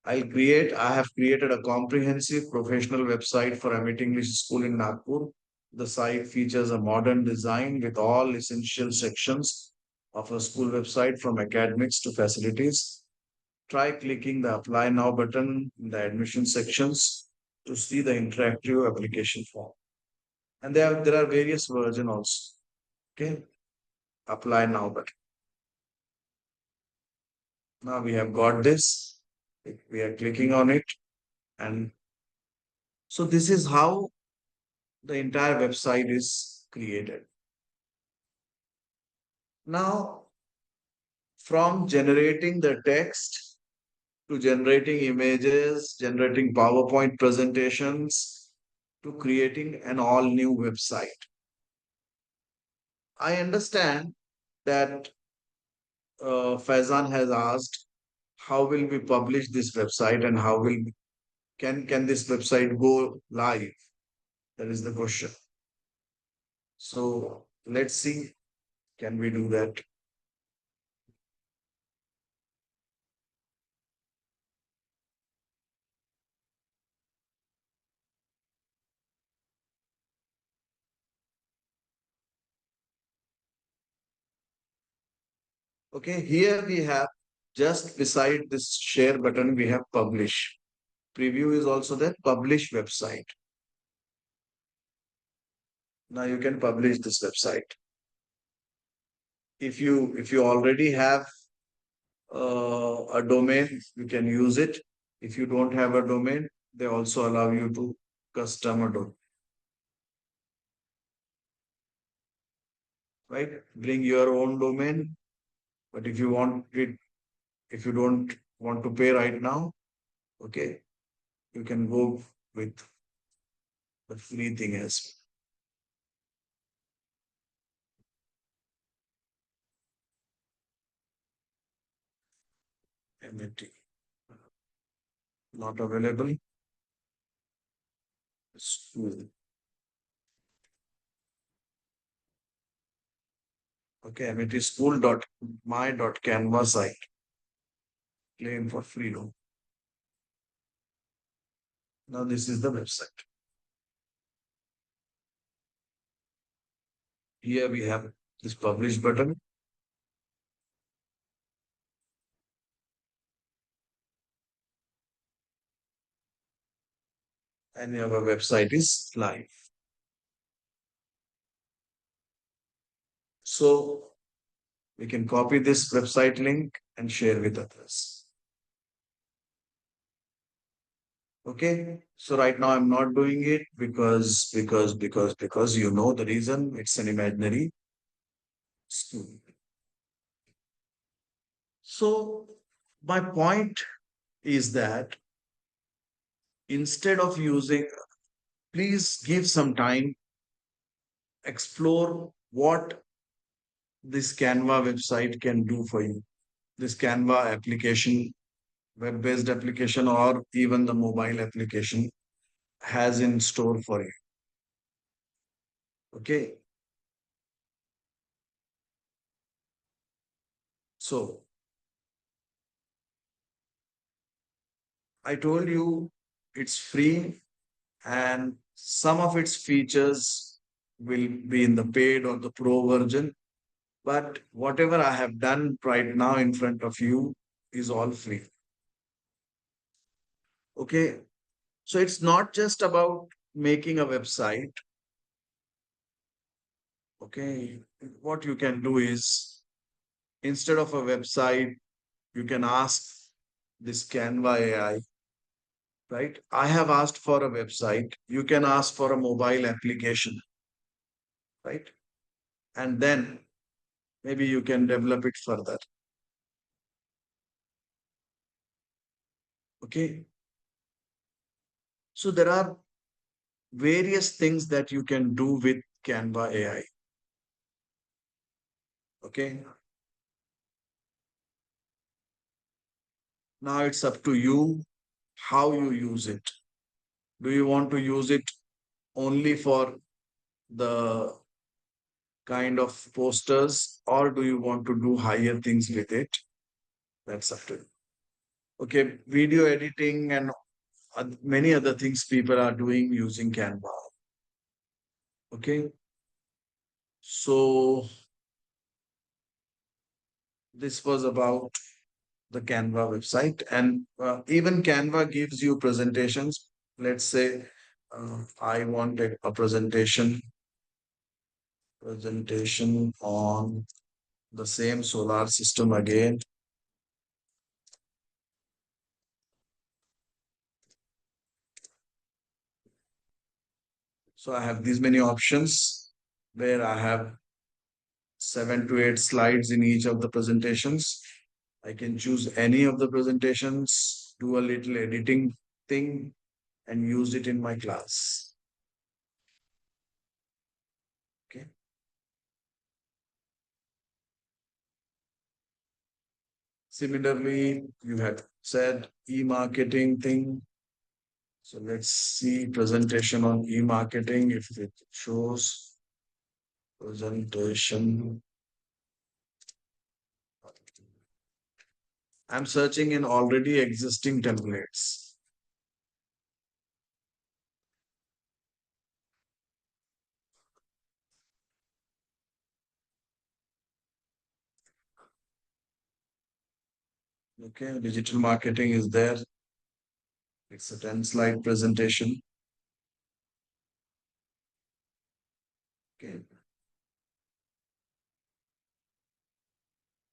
I have created a comprehensive professional website for Amit English School in Nagpur. The site features a modern design with all essential sections of a school website from academics to facilities. Try clicking the Apply Now button in the admission sections to see the interactive application form. And there are various versions also. Okay, Apply Now button. Now we have got this. We are clicking on it. And so this is how the entire website is created. Now, from generating the text to generating images, generating PowerPoint presentations, to creating an all new website. I understand that Faizan has asked, how will we publish this website and how will can this website go live? That is the question. So let's see, can we do that? Okay, here we have just beside this share button, we have publish. Preview is also there, publish website. Now you can publish this website. If you already have a domain, you can use it. If you don't have a domain, they also allow you to custom a domain, right? Bring your own domain. But if you want it, if you don't want to pay right now, okay, you can go with the free thing as MAT. Not available. School. Okay, MAT school dot my dot canva site. Claim for freedom. Now this is the website. Here we have this publish button, and our website is live. So we can copy this website link and share with others. Okay. So right now I'm not doing it because you know the reason, it's an imaginary school. So my point is that instead of using, please give some time, explore what this Canva website can do for you. This Canva application, web-based application, or even the mobile application has in store for you. Okay. So I told you it's free, and some of its features will be in the paid or the pro version. But whatever I have done right now in front of you is all free. Okay. So it's not just about making a website. Okay. What you can do is, instead of a website, you can ask this Canva AI, right? I have asked for a website. You can ask for a mobile application, right? And then maybe you can develop it further. Okay. So there are various things that you can do with Canva AI. Okay. Now it's up to you how you use it. Do you want to use it only for the kind of posters, or do you want to do higher things with it? That's up to you. Okay. Video editing and many other things people are doing using Canva. Okay. So this was about the Canva website, and even Canva gives you presentations. Let's say I want a presentation on the same solar system again. So I have these many options where I have 7 to 8 slides in each of the presentations. I can choose any of the presentations, do a little editing thing, and use it in my class. Okay. Similarly, you had said e-marketing thing. So let's see presentation on e-marketing if it shows presentation. I'm searching in already existing templates. Okay, digital marketing is there. It's a 10 slide presentation. Okay,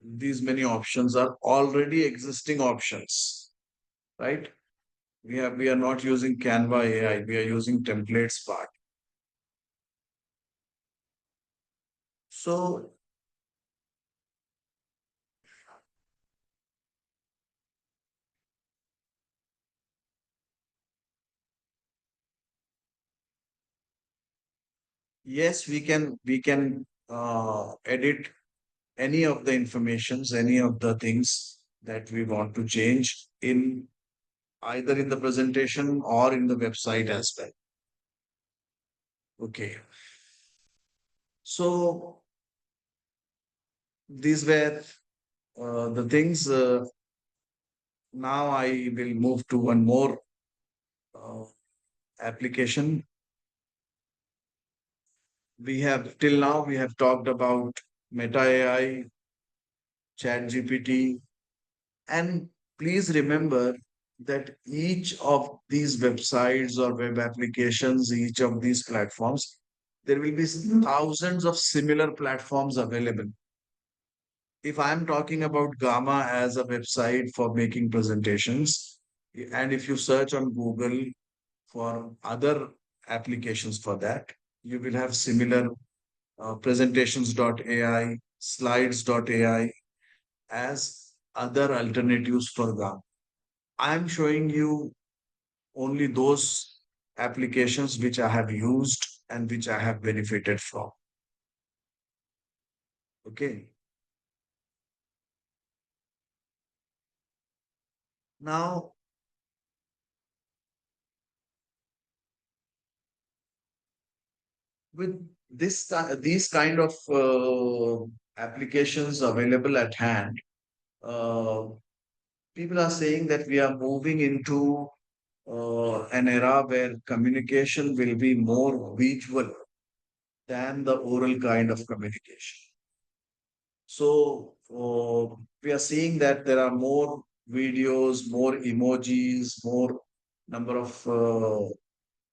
these many options are already existing options, right? We are not using Canva AI, we are using templates part. So yes, we can edit any of the informations, any of the things that we want to change in either in the presentation or in the website as well. Okay. So these were the things. Now I will move to one more uh, application. We have till now we have talked about Meta AI, Chat GPT, and please remember that each of these websites or web applications, each of these platforms, there will be thousands of similar platforms available. If I'm talking about Gamma as a website for making presentations, and if you search on Google for other applications for that, you will have similar presentations.ai, slides.ai as other alternatives for Gamma. I'm showing you only those applications which I have used and which I have benefited from. Okay. Now, with these kind of applications available at hand, uh, people are saying that we are moving into an era where communication will be more visual than the oral kind of communication. So we are seeing that there are more videos, more emojis, more number of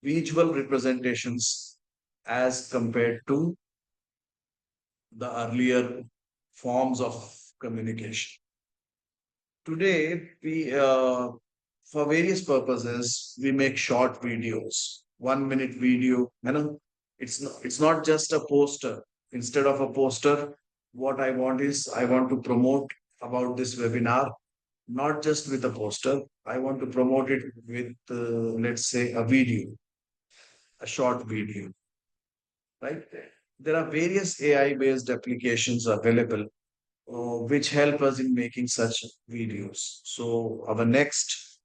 visual representations as compared to the earlier forms of communication. Today, we for various purposes we make short videos, 1 minute video. It's not just a poster. Instead of a poster, what I want is I want to promote about this webinar, not just with a poster. I want to promote it with let's say a video, a short video, right? There are various AI based applications available which help us in making such videos. So our next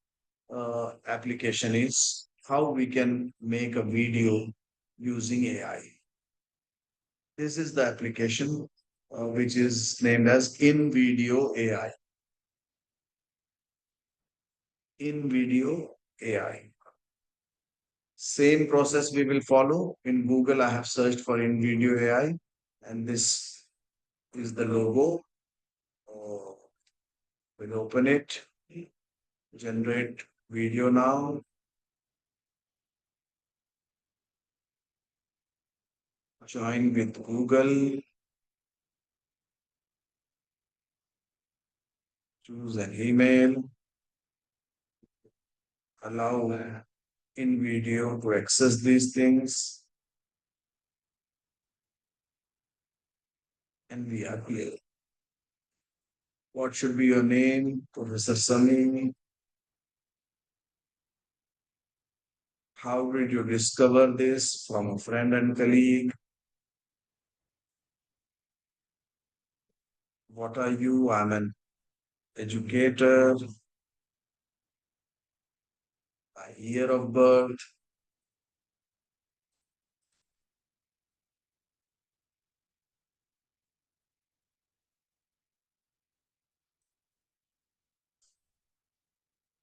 application is how we can make a video using AI. This is the application which is named as In Video AI. In Video AI. Same process we will follow. In Google, I have searched for In Video AI, and this is the logo. Uh, we'll open it, generate video now, join with Google, choose an email, allow in video to access these things, and we are here. What should be your name? Professor Sami. How did you discover this? From a friend and colleague. What are you? I'm an educator. My year of birth.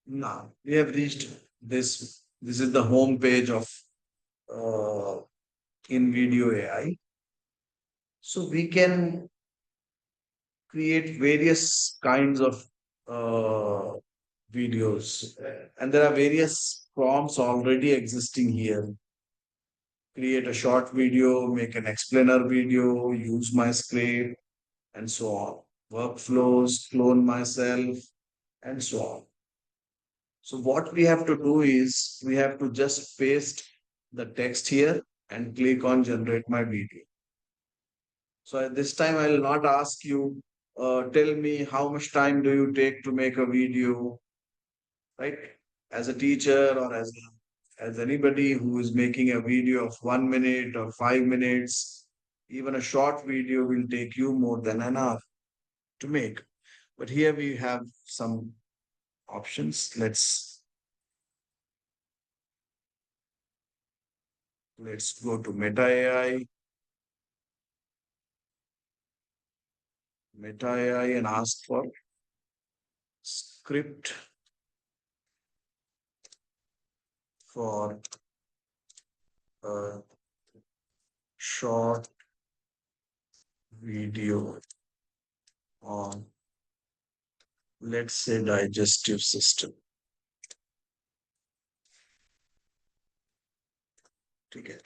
Now we have reached this. This is the home page of uh, in video AI. So we can create various kinds of videos. And there are various prompts already existing here. Create a short video, make an explainer video, use my script, and so on. Workflows, clone myself, and so on. So what we have to do is we have to just paste the text here and click on generate my video. So at this time, I will not ask you, tell me how much time do you take to make a video, right? As a teacher or as anybody who is making a video of 1 minute or 5 minutes, even a short video will take you more than an hour to make. But here we have some options. Let's go to Meta AI and ask for script for a short video on, let's say, digestive system. Okay.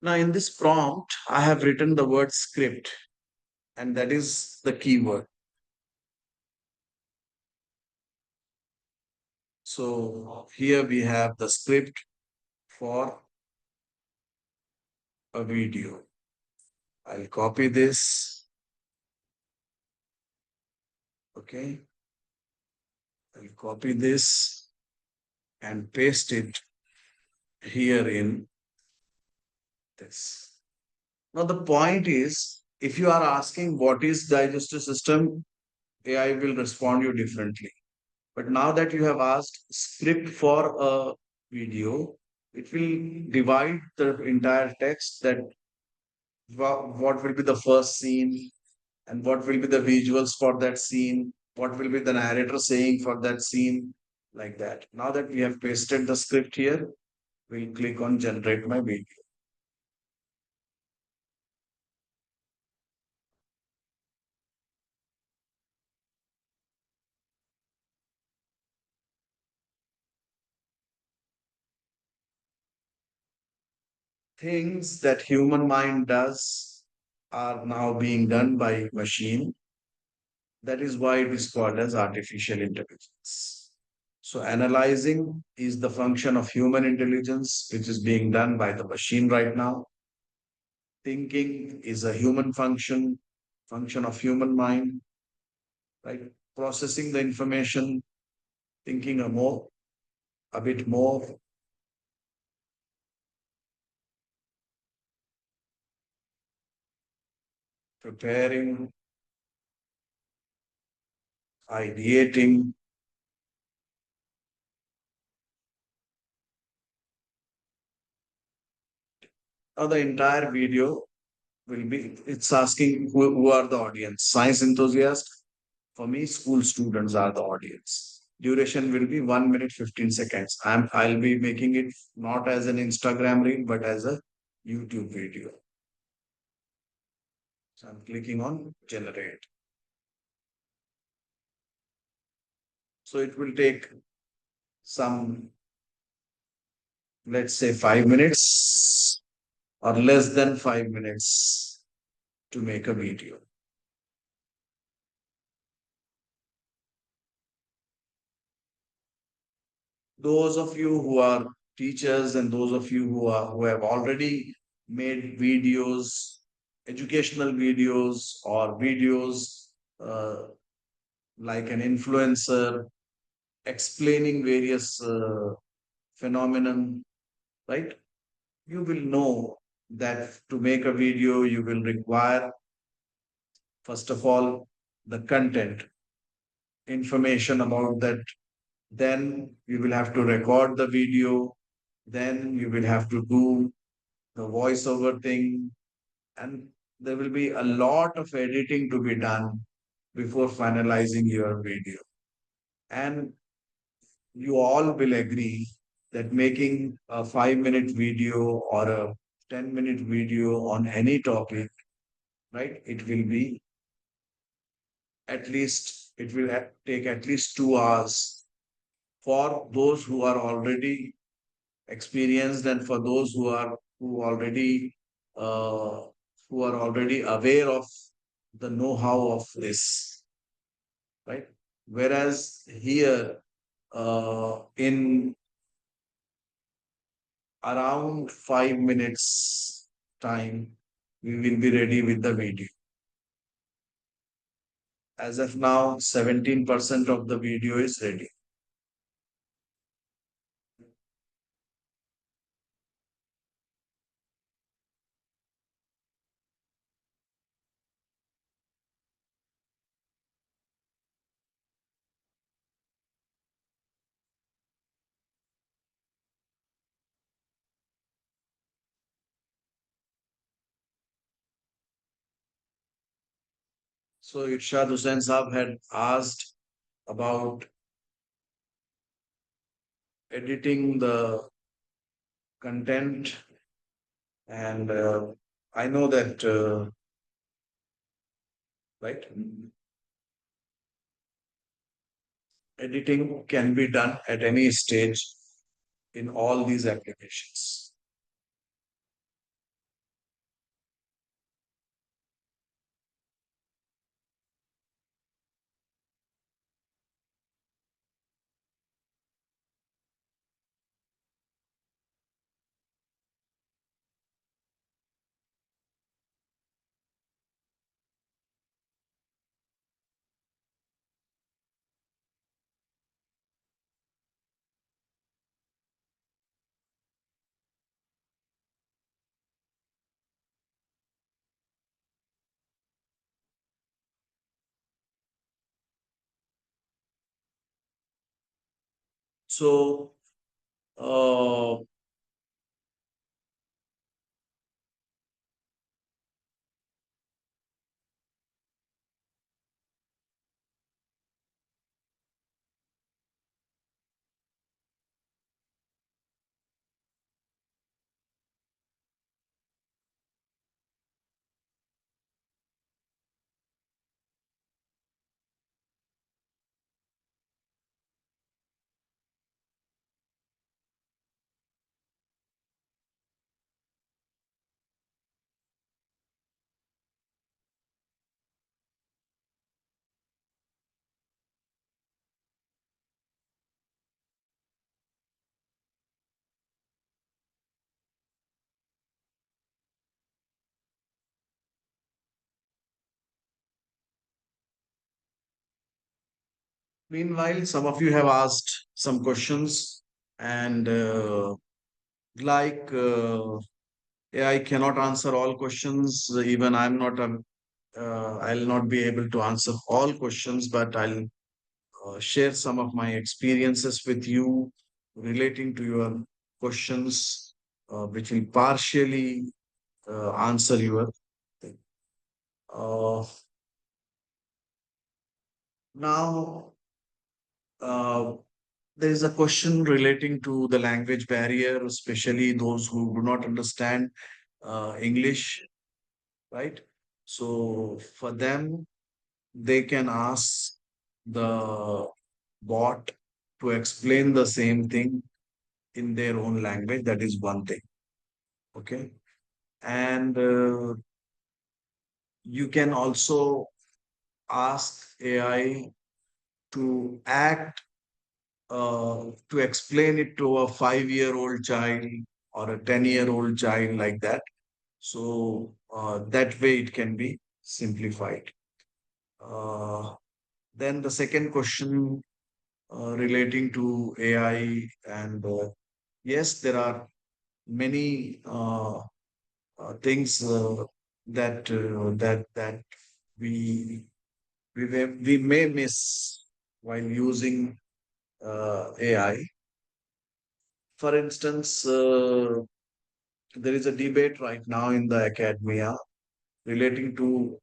Now, in this prompt, I have written the word script, and that is the keyword. So here we have the script for a video. I'll copy this. Okay. I'll copy this and paste it here in this. Now, the point is, if you are asking what is digestive system, AI will respond you differently. But now that you have asked script for a video, it will divide the entire text that what will be the first scene and what will be the visuals for that scene, what will be the narrator saying for that scene, like that. Now that we have pasted the script here, we'll click on generate my video. Things that human mind does are now being done by machine. That is why it is called as artificial intelligence. So analyzing is the function of human intelligence, which is being done by the machine right now. Thinking is a human function of human mind, right? Processing the information, thinking a bit more, preparing, ideating. Now the entire video will be, it's asking who are the audience. Science enthusiasts, for me, school students are the audience. Duration will be 1 minute 15 seconds. I'll be making it not as an Instagram reel, but as a YouTube video. So I'm clicking on generate. So it will take some, let's say, 5 minutes or less than 5 minutes to make a video. Those of you who are teachers and those of you who have already made videos, educational videos or videos uh, like an influencer explaining various phenomenon, right? You will know that to make a video, you will require, first of all, the content, information about that. Then you will have to record the video. Then you will have to do the voiceover thing. And there will be a lot of editing to be done before finalizing your video. And you all will agree that making a 5 minute video or a 10-minute video on any topic, right? It will be at least It will take at least 2 hours for those who are already experienced and for those uh, who are already aware of the know-how of this, right? Whereas here, in around 5 minutes time, we will be ready with the video. As of now, 17% of the video is ready. So Irshad Hussain Saab had asked about editing the content, and I know that, right, editing can be done at any stage in all these applications. So, uh, meanwhile, some of you have asked some questions, and like AI cannot answer all questions. Even I'll not be able to answer all questions, but I'll share some of my experiences with you relating to your questions, which will partially answer your thing. Uh, Now, uh, there is a question relating to the language barrier, especially those who do not understand English, right? So, for them, they can ask the bot to explain the same thing in their own language. That is one thing. Okay. And you can also ask AI to act, to explain it to a 5-year-old child or a 10-year-old child, like that. So that way it can be simplified. Uh, then the second question relating to AI, and yes, there are many things that we we may miss while using AI. For instance, there is a debate right now in the academia relating to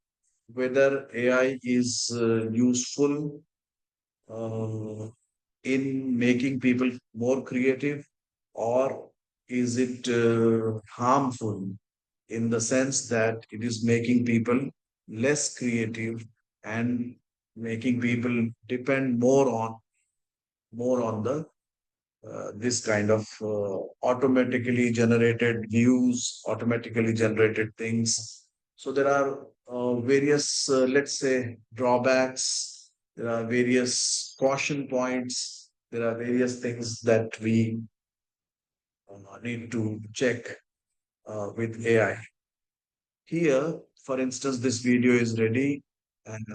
whether AI is useful uh, in making people more creative, or is it harmful in the sense that it is making people less creative and making people depend more on the this kind of automatically generated views, automatically generated things. So there are various, let's say, drawbacks. There are various caution points. There are various things that we need to check with AI. Here, for instance, this video is ready, and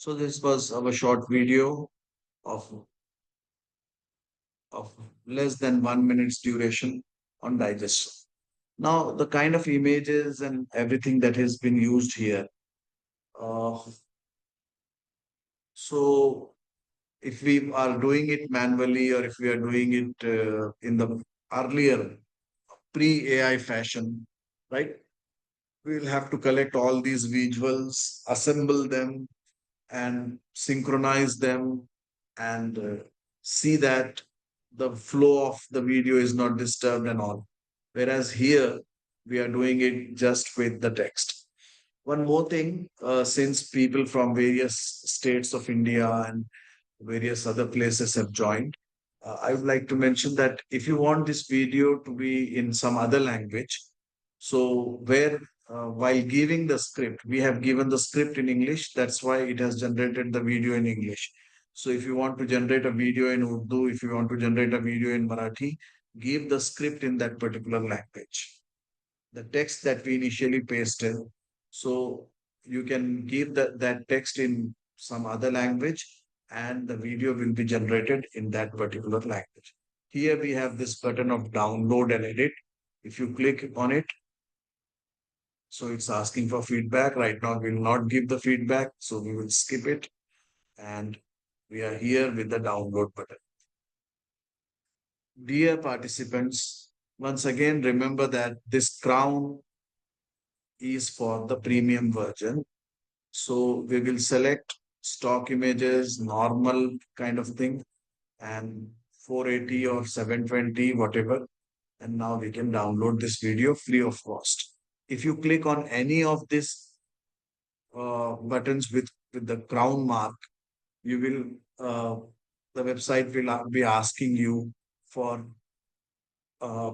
so this was our short video of of less than 1 minute's duration on digestion. Now, the kind of images and everything that has been used here. Uh, so, if we are doing it manually or if we are doing it in the earlier pre-AI fashion, right? We'll have to collect all these visuals, assemble them, and synchronize them and see that the flow of the video is not disturbed and all. Whereas here, we are doing it just with the text. One more thing, since people from various states of India and various other places have joined, I would like to mention that if you want this video to be in some other language, so where while giving the script, we have given the script in English. That's why it has generated the video in English. So if you want to generate a video in Urdu, if you want to generate a video in Marathi, give the script in that particular language, the text that we initially pasted. So you can give that text in some other language and the video will be generated in that particular language. Here we have this button of download and edit. If you click on it, so it's asking for feedback. Right now, we will not give the feedback, so we will skip it. And we are here with the download button. Dear participants, once again, remember that this crown is for the premium version. So we will select stock images, normal kind of thing, and 480 or 720, whatever. And now we can download this video free of cost. If you click on any of these buttons with the crown mark, you will the website will be asking you for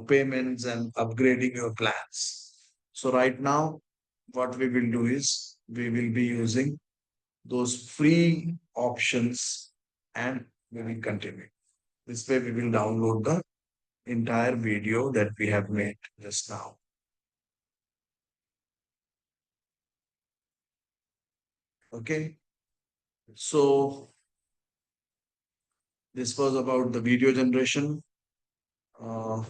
payments and upgrading your plans. So right now, what we will do is we will be using those free options and we will continue. This way we will download the entire video that we have made just now. Okay. So this was about the video generation. Uh,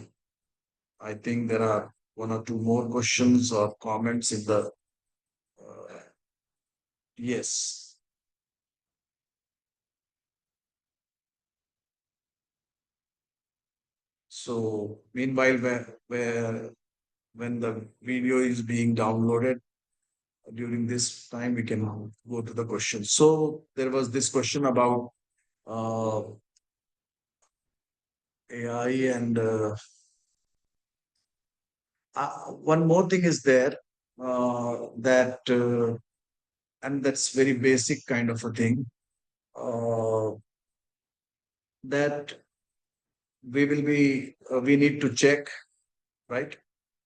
I think there are one or two more questions or comments in the yes. So meanwhile, where when the video is being downloaded during this time, we can go to the question. So there was this question about uh, AI and one more thing is there that and that's very basic kind of a thing uh, that we need to check, right?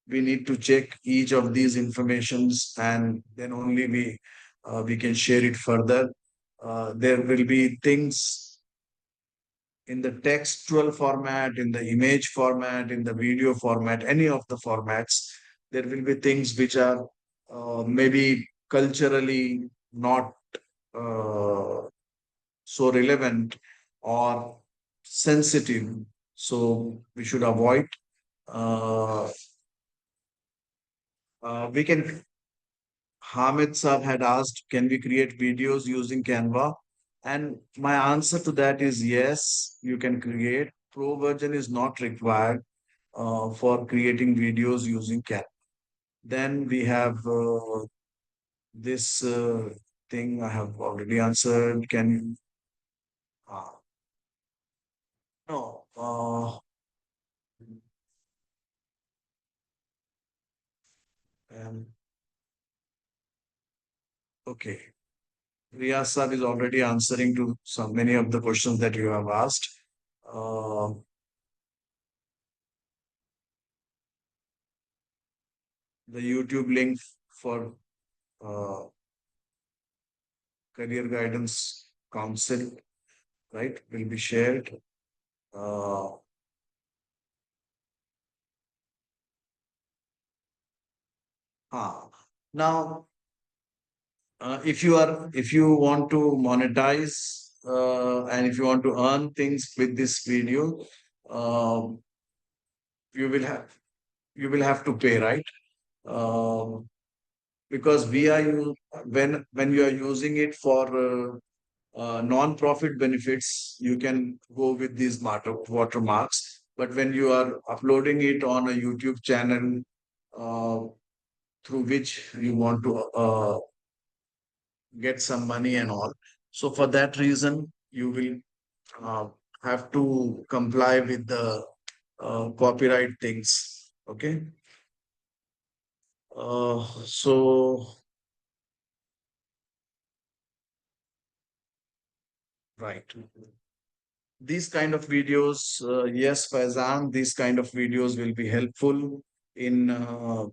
We need to check each of these informations and then only we can share it further. There will be things in the textual format, in the image format, in the video format, any of the formats. There will be things which are maybe culturally not uh, so relevant or sensitive. So we should avoid. Uh, we can Hamid Saab had asked, can we create videos using Canva? And my answer to that is yes, you can create. Pro version is not required for creating videos using Canva. Then we have this thing I have already answered. Can you? No. Um, okay. Riyaz Saab is already answering to some many of the questions that you have asked. Uh, the YouTube link for uh, Career Guidance Council, right, will be shared. Uh, ah. Now, if you want to monetize and if you want to earn things with this video, um, you will have to pay, right? Um, because when you are using it for non-profit benefits, you can go with these watermarks. But when you are uploading it on a YouTube channel uh, through which you want to get some money and all, so for that reason, you will uh, have to comply with the copyright things. Okay. So right. These kind of videos, yes, Faizan, these kind of videos will be helpful in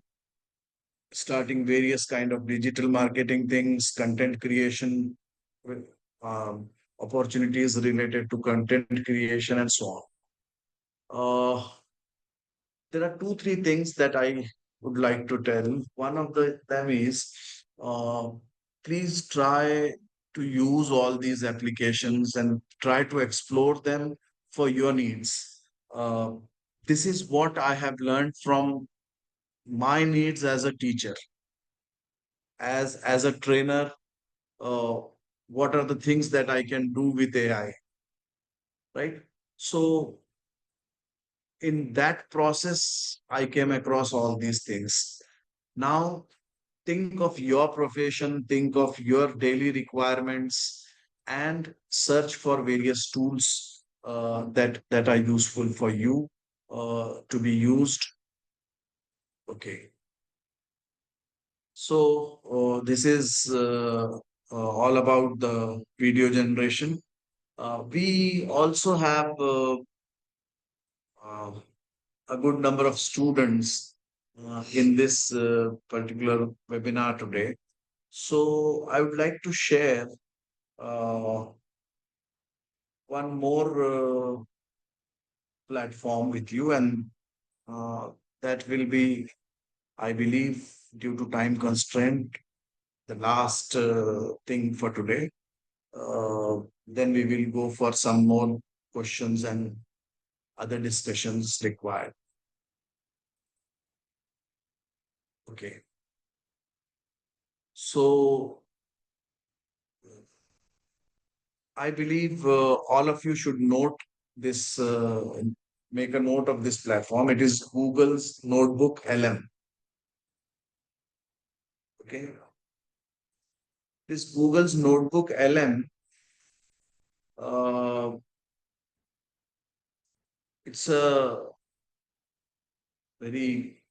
starting various kind of digital marketing things, content creation, with opportunities related to content creation and so on. There are two, three things that I would like to tell. One of them is uh, please try to use all these applications and try to explore them for your needs. Uh, this is what I have learned from my needs as a teacher, as a trainer. Uh, what are the things that I can do with AI, right? So in that process, I came across all these things. Now, think of your profession, think of your daily requirements, and search for various tools that are useful for you to be used. Okay, so this is all about the video generation. We also have uh, a good number of students in this particular webinar today. So I would like to share uh, one more platform with you, and uh, that will be, I believe, due to time constraint, the last thing for today. Then we will go for some more questions and other discussions required. Okay. So I believe all of you should note this, make a note of this platform. It is Google's Notebook LM. Okay. This Google's Notebook LM, uh, it's a very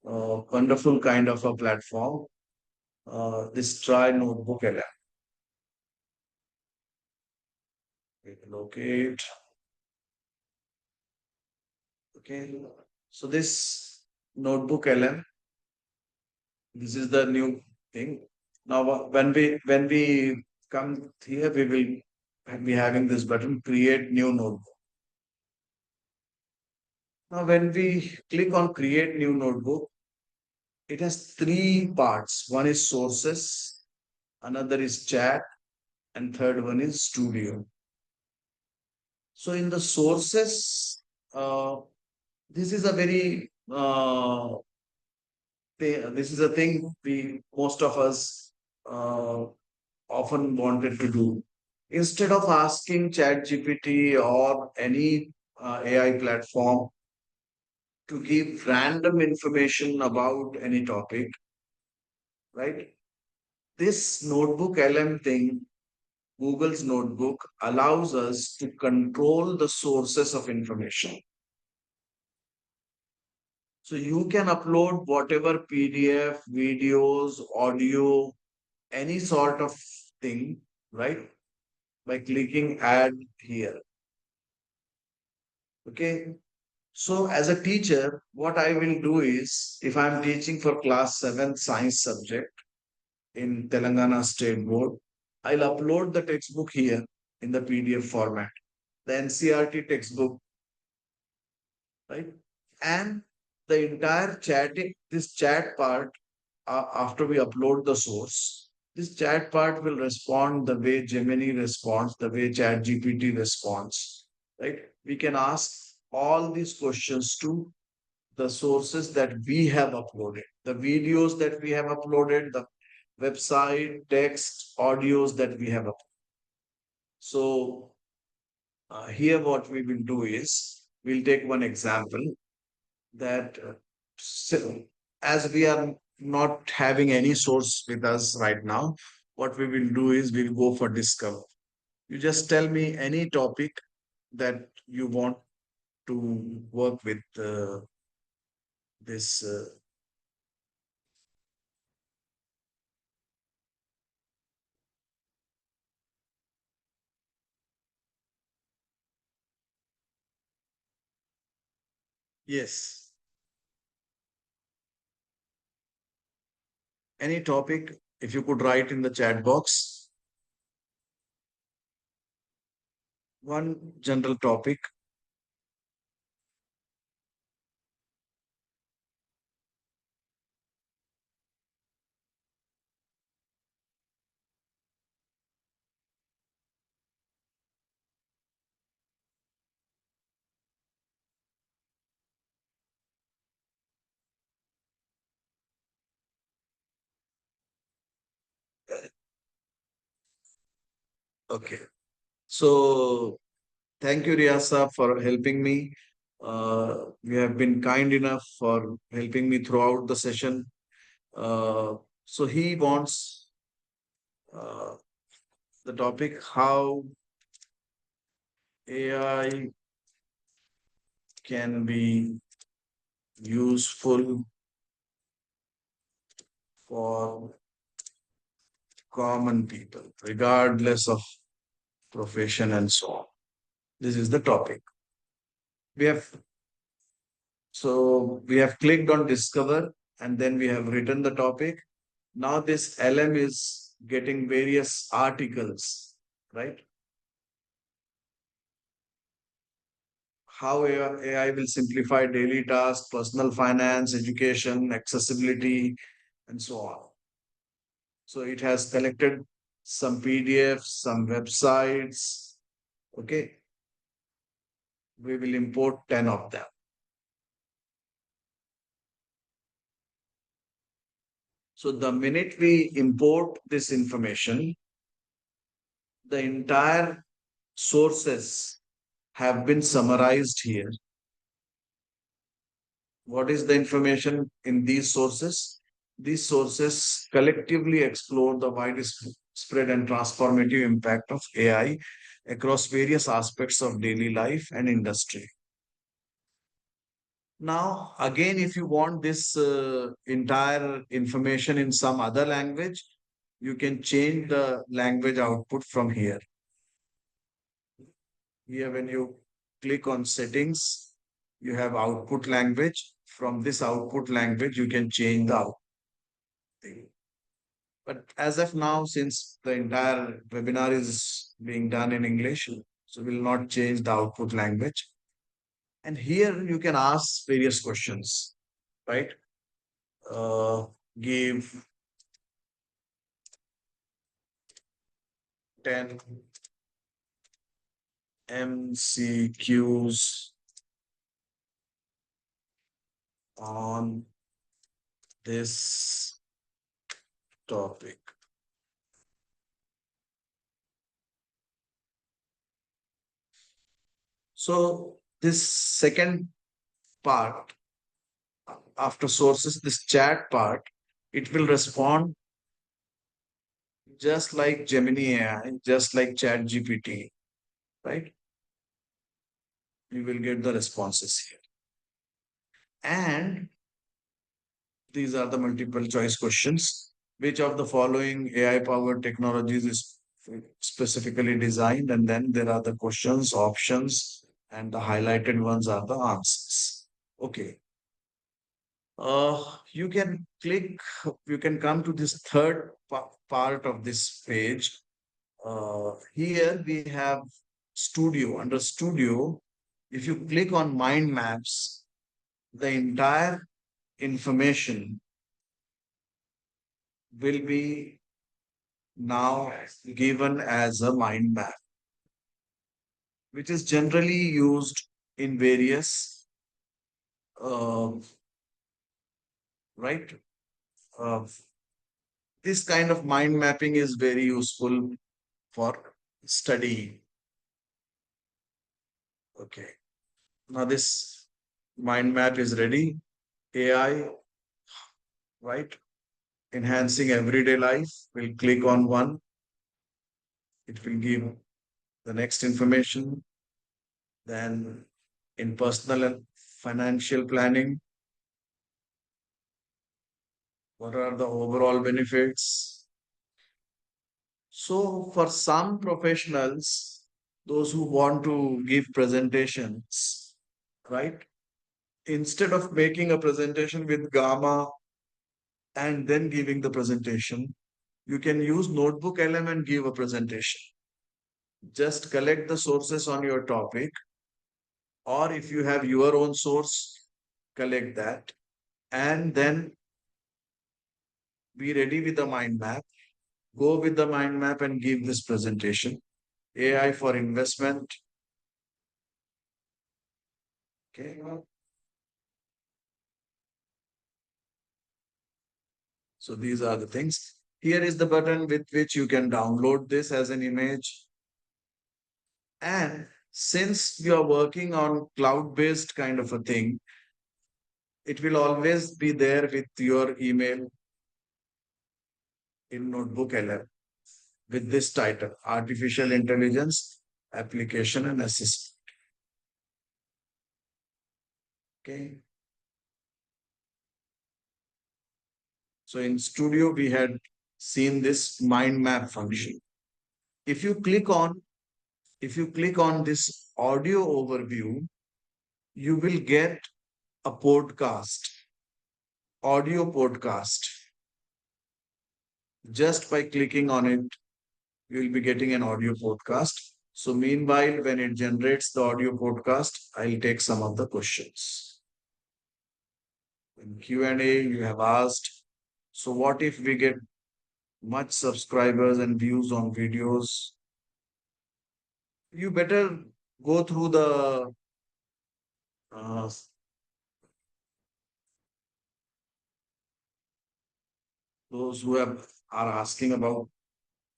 wonderful kind of a platform. This Try Notebook LM. Locate. Okay. So this Notebook LM, this is the new thing. Now, when we come here, we will be having this button, create new notebook. Now, when we click on create new notebook, It has three parts. One is sources, another is chat, and third one is studio. So in the sources, this is a very this is a thing we most of us uh, often wanted to do. Instead of asking ChatGPT or any AI platform to give random information about any topic, right? This notebook LM thing, Google's notebook, allows us to control the sources of information. So you can upload whatever PDF, videos, audio, any sort of thing, right? By clicking add here. Okay. So as a teacher, what I will do is if I'm teaching for class 7 science subject in Telangana State Board, I'll upload the textbook here in the PDF format, the NCRT textbook, right? And the entire chatting, this chat part, after we upload the source, this chat part will respond the way Gemini responds, the way ChatGPT responds, right? We can ask all these questions to the sources that we have uploaded, the videos that we have uploaded, the website, text, audios that we have uploaded. So here what we will do is we'll take one example that as we are not having any source with us right now, what we will do is we'll go for discover. You just tell me any topic that you want to work with this. Yes, any topic, if you could write in the chat box, one general topic. Okay. So thank you, Riasa, for helping me. You have been kind enough for helping me throughout the session. So he wants uh, the topic how AI can be useful for common people, regardless of profession and so on. This is the topic. We have we have clicked on discover and then we have written the topic. Now this LM is getting various articles, right? How AI will simplify daily tasks, personal finance, education, accessibility, and so on. So it has collected some PDFs, some websites. Okay, we will import 10 of them. So the minute we import this information, the entire sources have been summarized here. What is the information in these sources? These sources collectively explore the widespread and transformative impact of AI across various aspects of daily life and industry. Now, again, if you want this entire information in some other language, you can change the language output from here. Here, when you click on settings, you have output language. From this output language, you can change the output thing. But as of now, since the entire webinar is being done in English, so we'll not change the output language. And here you can ask various questions, right? uh, give 10 MCQs on this topic. So this second part, after sources, this chat part, it will respond just like Gemini AI, just like Chat GPT, right? You will get the responses here. And these are the multiple choice questions. Which of the following AI powered technologies is specifically designed? And then there are the questions, options, and the highlighted ones are the answers. Okay. You can click, you can come to this third part of this page. Here we have studio. Under studio, if you click on mind maps, the entire information will be now given as a mind map, which is generally used in various, uh, right? Uh, this kind of mind mapping is very useful for study. Okay. Now this mind map is ready. AI, right? Enhancing everyday life. We'll click on one. It will give the next information. Then in personal and financial planning, what are the overall benefits? So for some professionals, those who want to give presentations, right? Instead of making a presentation with Gamma and then giving the presentation, you can use Notebook LM and give a presentation. Just collect the sources on your topic, or if you have your own source, collect that, and then be ready with the mind map. Go with the mind map and give this presentation. AI for investment. Okay. So these are the things. Here is the button with which you can download this as an image. And since you are working on cloud-based kind of a thing, it will always be there with your email in Notebook LM with this title, Artificial Intelligence Application and Assistance. Okay. So in Studio, we had seen this mind map function. If you click on, if you click on this audio overview, you will get a podcast, audio podcast. Just by clicking on it, you will be getting an audio podcast. So meanwhile, when it generates the audio podcast, I'll take some of the questions. In Q&A, you have asked, so what if we get much subscribers and views on videos? You better go through the uh, those who have are asking about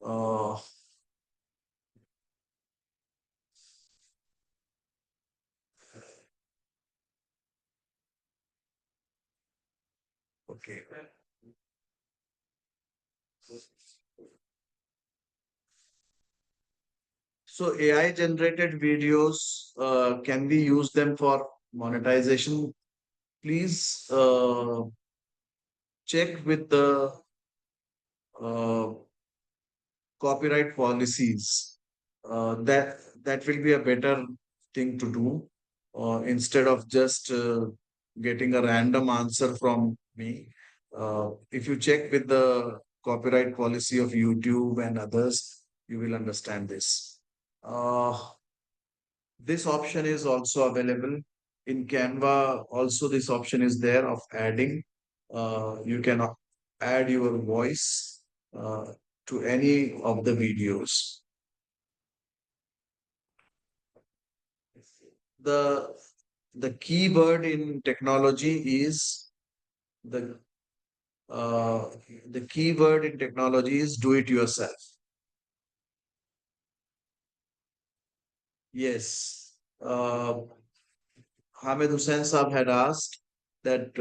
uh, okay. So AI generated videos, can we use them for monetization? Please check with the uh, copyright policies. That will be a better thing to do instead of just getting a random answer from me. If you check with the copyright policy of YouTube and others, you will understand this. Uh, this option is also available in Canva. Also, this option is there of adding You can add your voice uh, to any of the videos. The the keyword in technology is the uh, the keyword in technology is do it yourself. Yes. Hamid Hussain Saab had asked that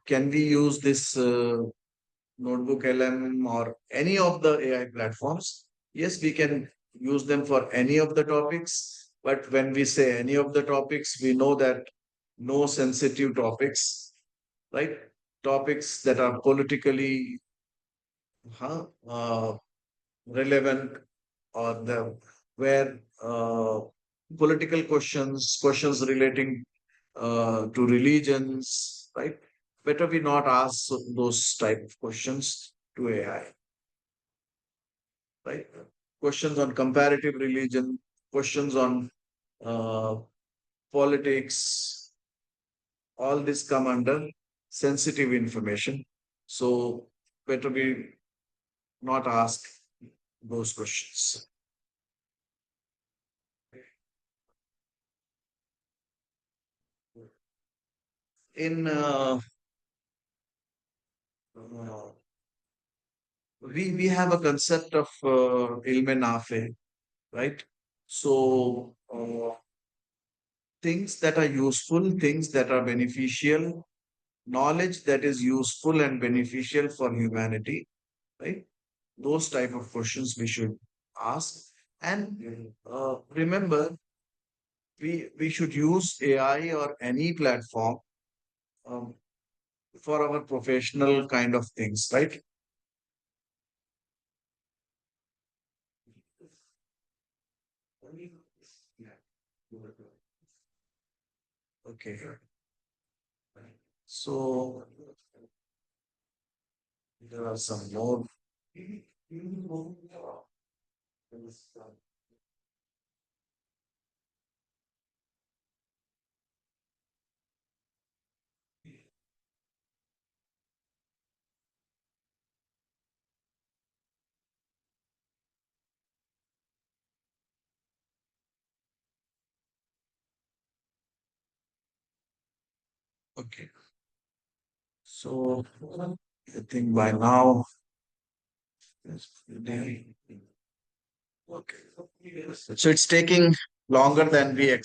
can we use this Notebook LM or any of the AI platforms? Yes, we can use them for any of the topics. But when we say any of the topics, we know that no sensitive topics, right? Topics that are politically relevant or the where political questions relating to religions, right? Better we not ask those type of questions to AI, right? Questions on comparative religion, questions on uh, politics, all this come under sensitive information. So better we not ask those questions. In uh, we have a concept of ilme nafe, right? So things that are useful, things that are beneficial, knowledge that is useful and beneficial for humanity, right? Those type of questions we should ask. And remember, we should use AI or any platform um, for our professional kind of things, right? Okay. So there are some more. Okay. So I think by now, okay. So it's taking longer than we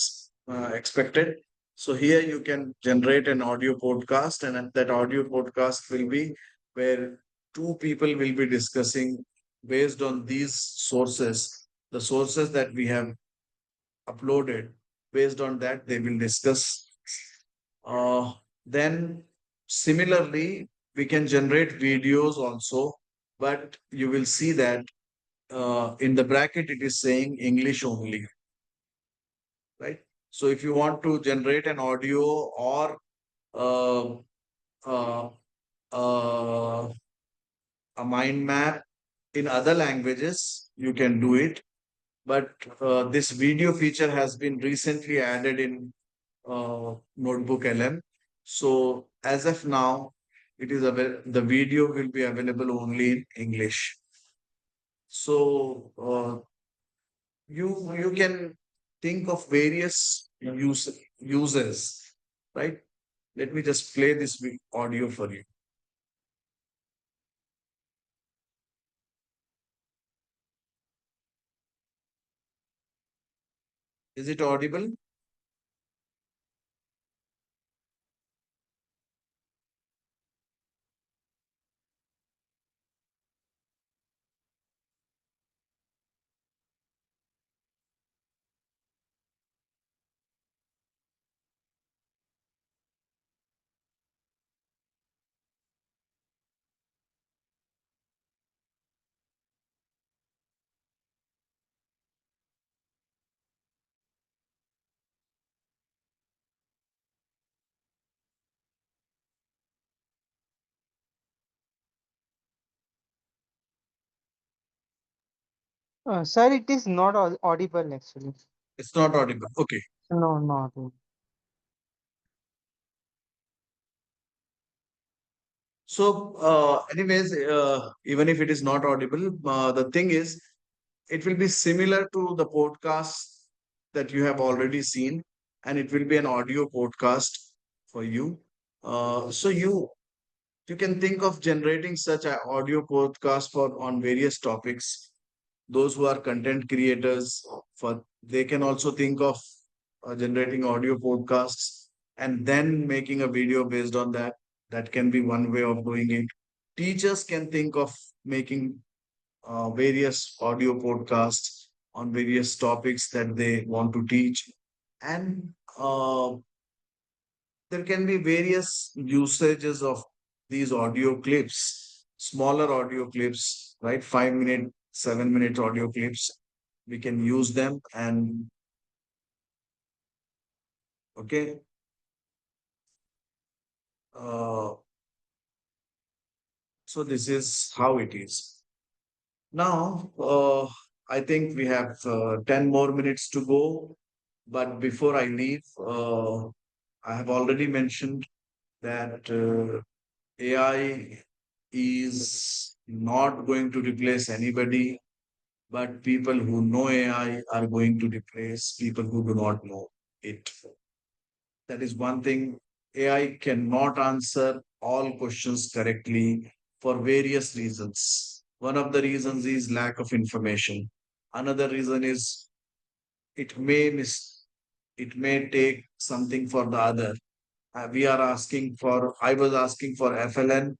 expected. So here you can generate an audio podcast, and that audio podcast will be where two people will be discussing based on these sources, the sources that we have uploaded. Based on that, they will discuss. Then similarly, we can generate videos also, but you will see that in the bracket it is saying English only, right? So if you want to generate an audio or uh, uh, uh, a mind map in other languages, you can do it. But this video feature has been recently added in Notebook LM. So as of now, the video will be available only in English. So you can think of various uses, right? Let me just play this audio for you. Is it audible? Sir, it is not audible actually. It's not audible. Okay. No, not. So, anyways, even if it is not audible, the thing is, it will be similar to the podcast that you have already seen, and it will be an audio podcast for you. So you can think of generating such a audio podcast for on various topics. Those who are content creators, for they can also think of generating audio podcasts and then making a video based on that. That can be one way of doing it. Teachers can think of making various audio podcasts on various topics that they want to teach. And there can be various usages of these audio clips, smaller audio clips, right? 5 minute, 7 minute audio clips. We can use them. And okay, uh, so this is how it is. Now, I think we have 10 more minutes to go. But before I leave, I have already mentioned that AI is not going to replace anybody, but people who know AI are going to replace people who do not know it. That is one thing. AI cannot answer all questions correctly for various reasons. One of the reasons is lack of information. Another reason is it may miss, it may take something for the other. I was asking for FLN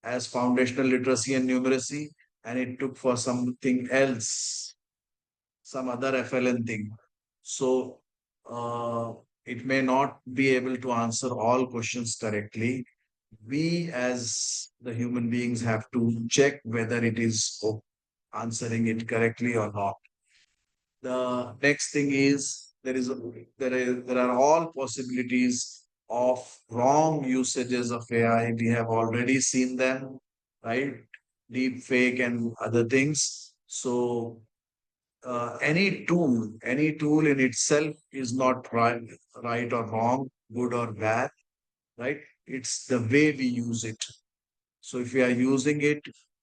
as foundational literacy and numeracy, and it took for something else, some other FLN thing. So it may not be able to answer all questions correctly. We, as the human beings, have to check whether it is answering it correctly or not. The next thing is there are all possibilities of wrong usages of AI. We have already seen them, right? Deep fake and other things. So any tool in itself is not right or wrong, good or bad, right? It's the way we use it. So if we are using it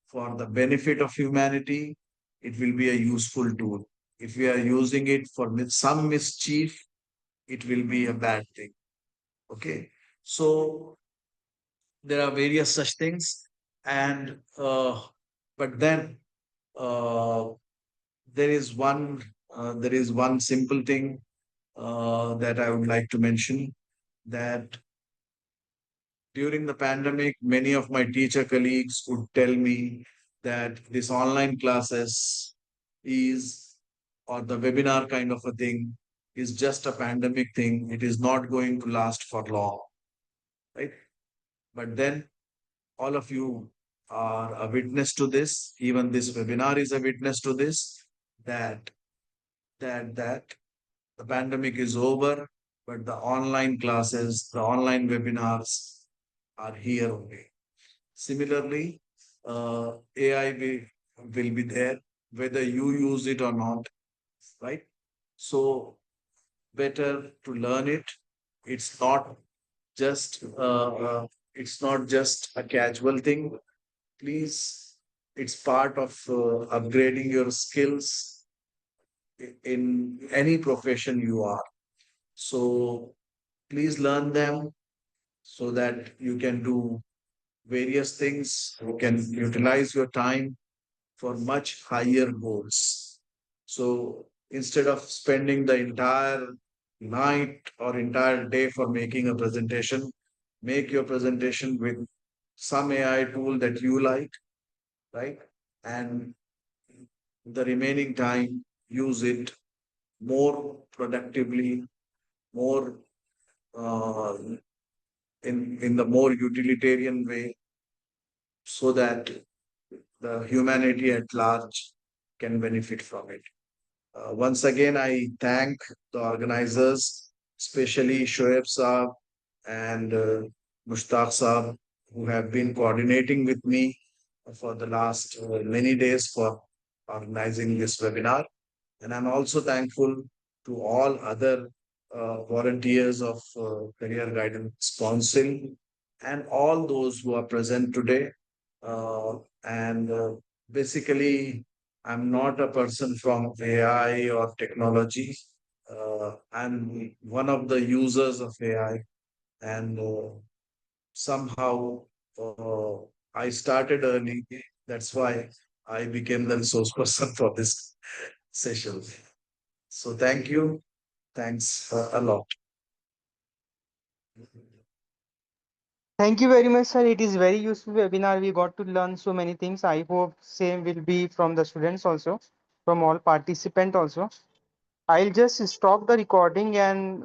for the benefit of humanity, it will be a useful tool. If we are using it for some mischief, it will be a bad thing. Okay. So there are various such things. And but then uh, there is one simple thing that I would like to mention, that during the pandemic, many of my teacher colleagues would tell me that this online classes is, or the webinar kind of a thing, is just a pandemic thing. It is not going to last for long, right? But then all of you are a witness to this. Even this webinar is a witness to this, that that the pandemic is over, but the online classes, the online webinars are here only. Similarly, AI will be there whether you use it or not, right? So better to learn it. It's not just it's not just a casual thing. Please, it's part of upgrading your skills in any profession you are. So please learn them so that you can do various things. You can utilize your time for much higher goals. So instead of spending the entire night or entire day for making a presentation, make your presentation with some AI tool that you like, right? And the remaining time, use it more productively, more uh, in the more utilitarian way, so that the humanity at large can benefit from it. Once again, I thank the organizers, especially Shoaib Saab and Mushtaq Saab, who have been coordinating with me for the last many days for organizing this webinar. And I'm also thankful to all other volunteers of Career Guidance Council and all those who are present today. And basically, I'm not a person from AI or technology. I'm one of the users of AI, and somehow uh, I started earning. That's why I became the resource person for this session. So thank you. Thanks a lot. Thank you very much, sir. It is very useful webinar. We got to learn so many things. I hope same will be from the students also, from all participant also. I'll just stop the recording and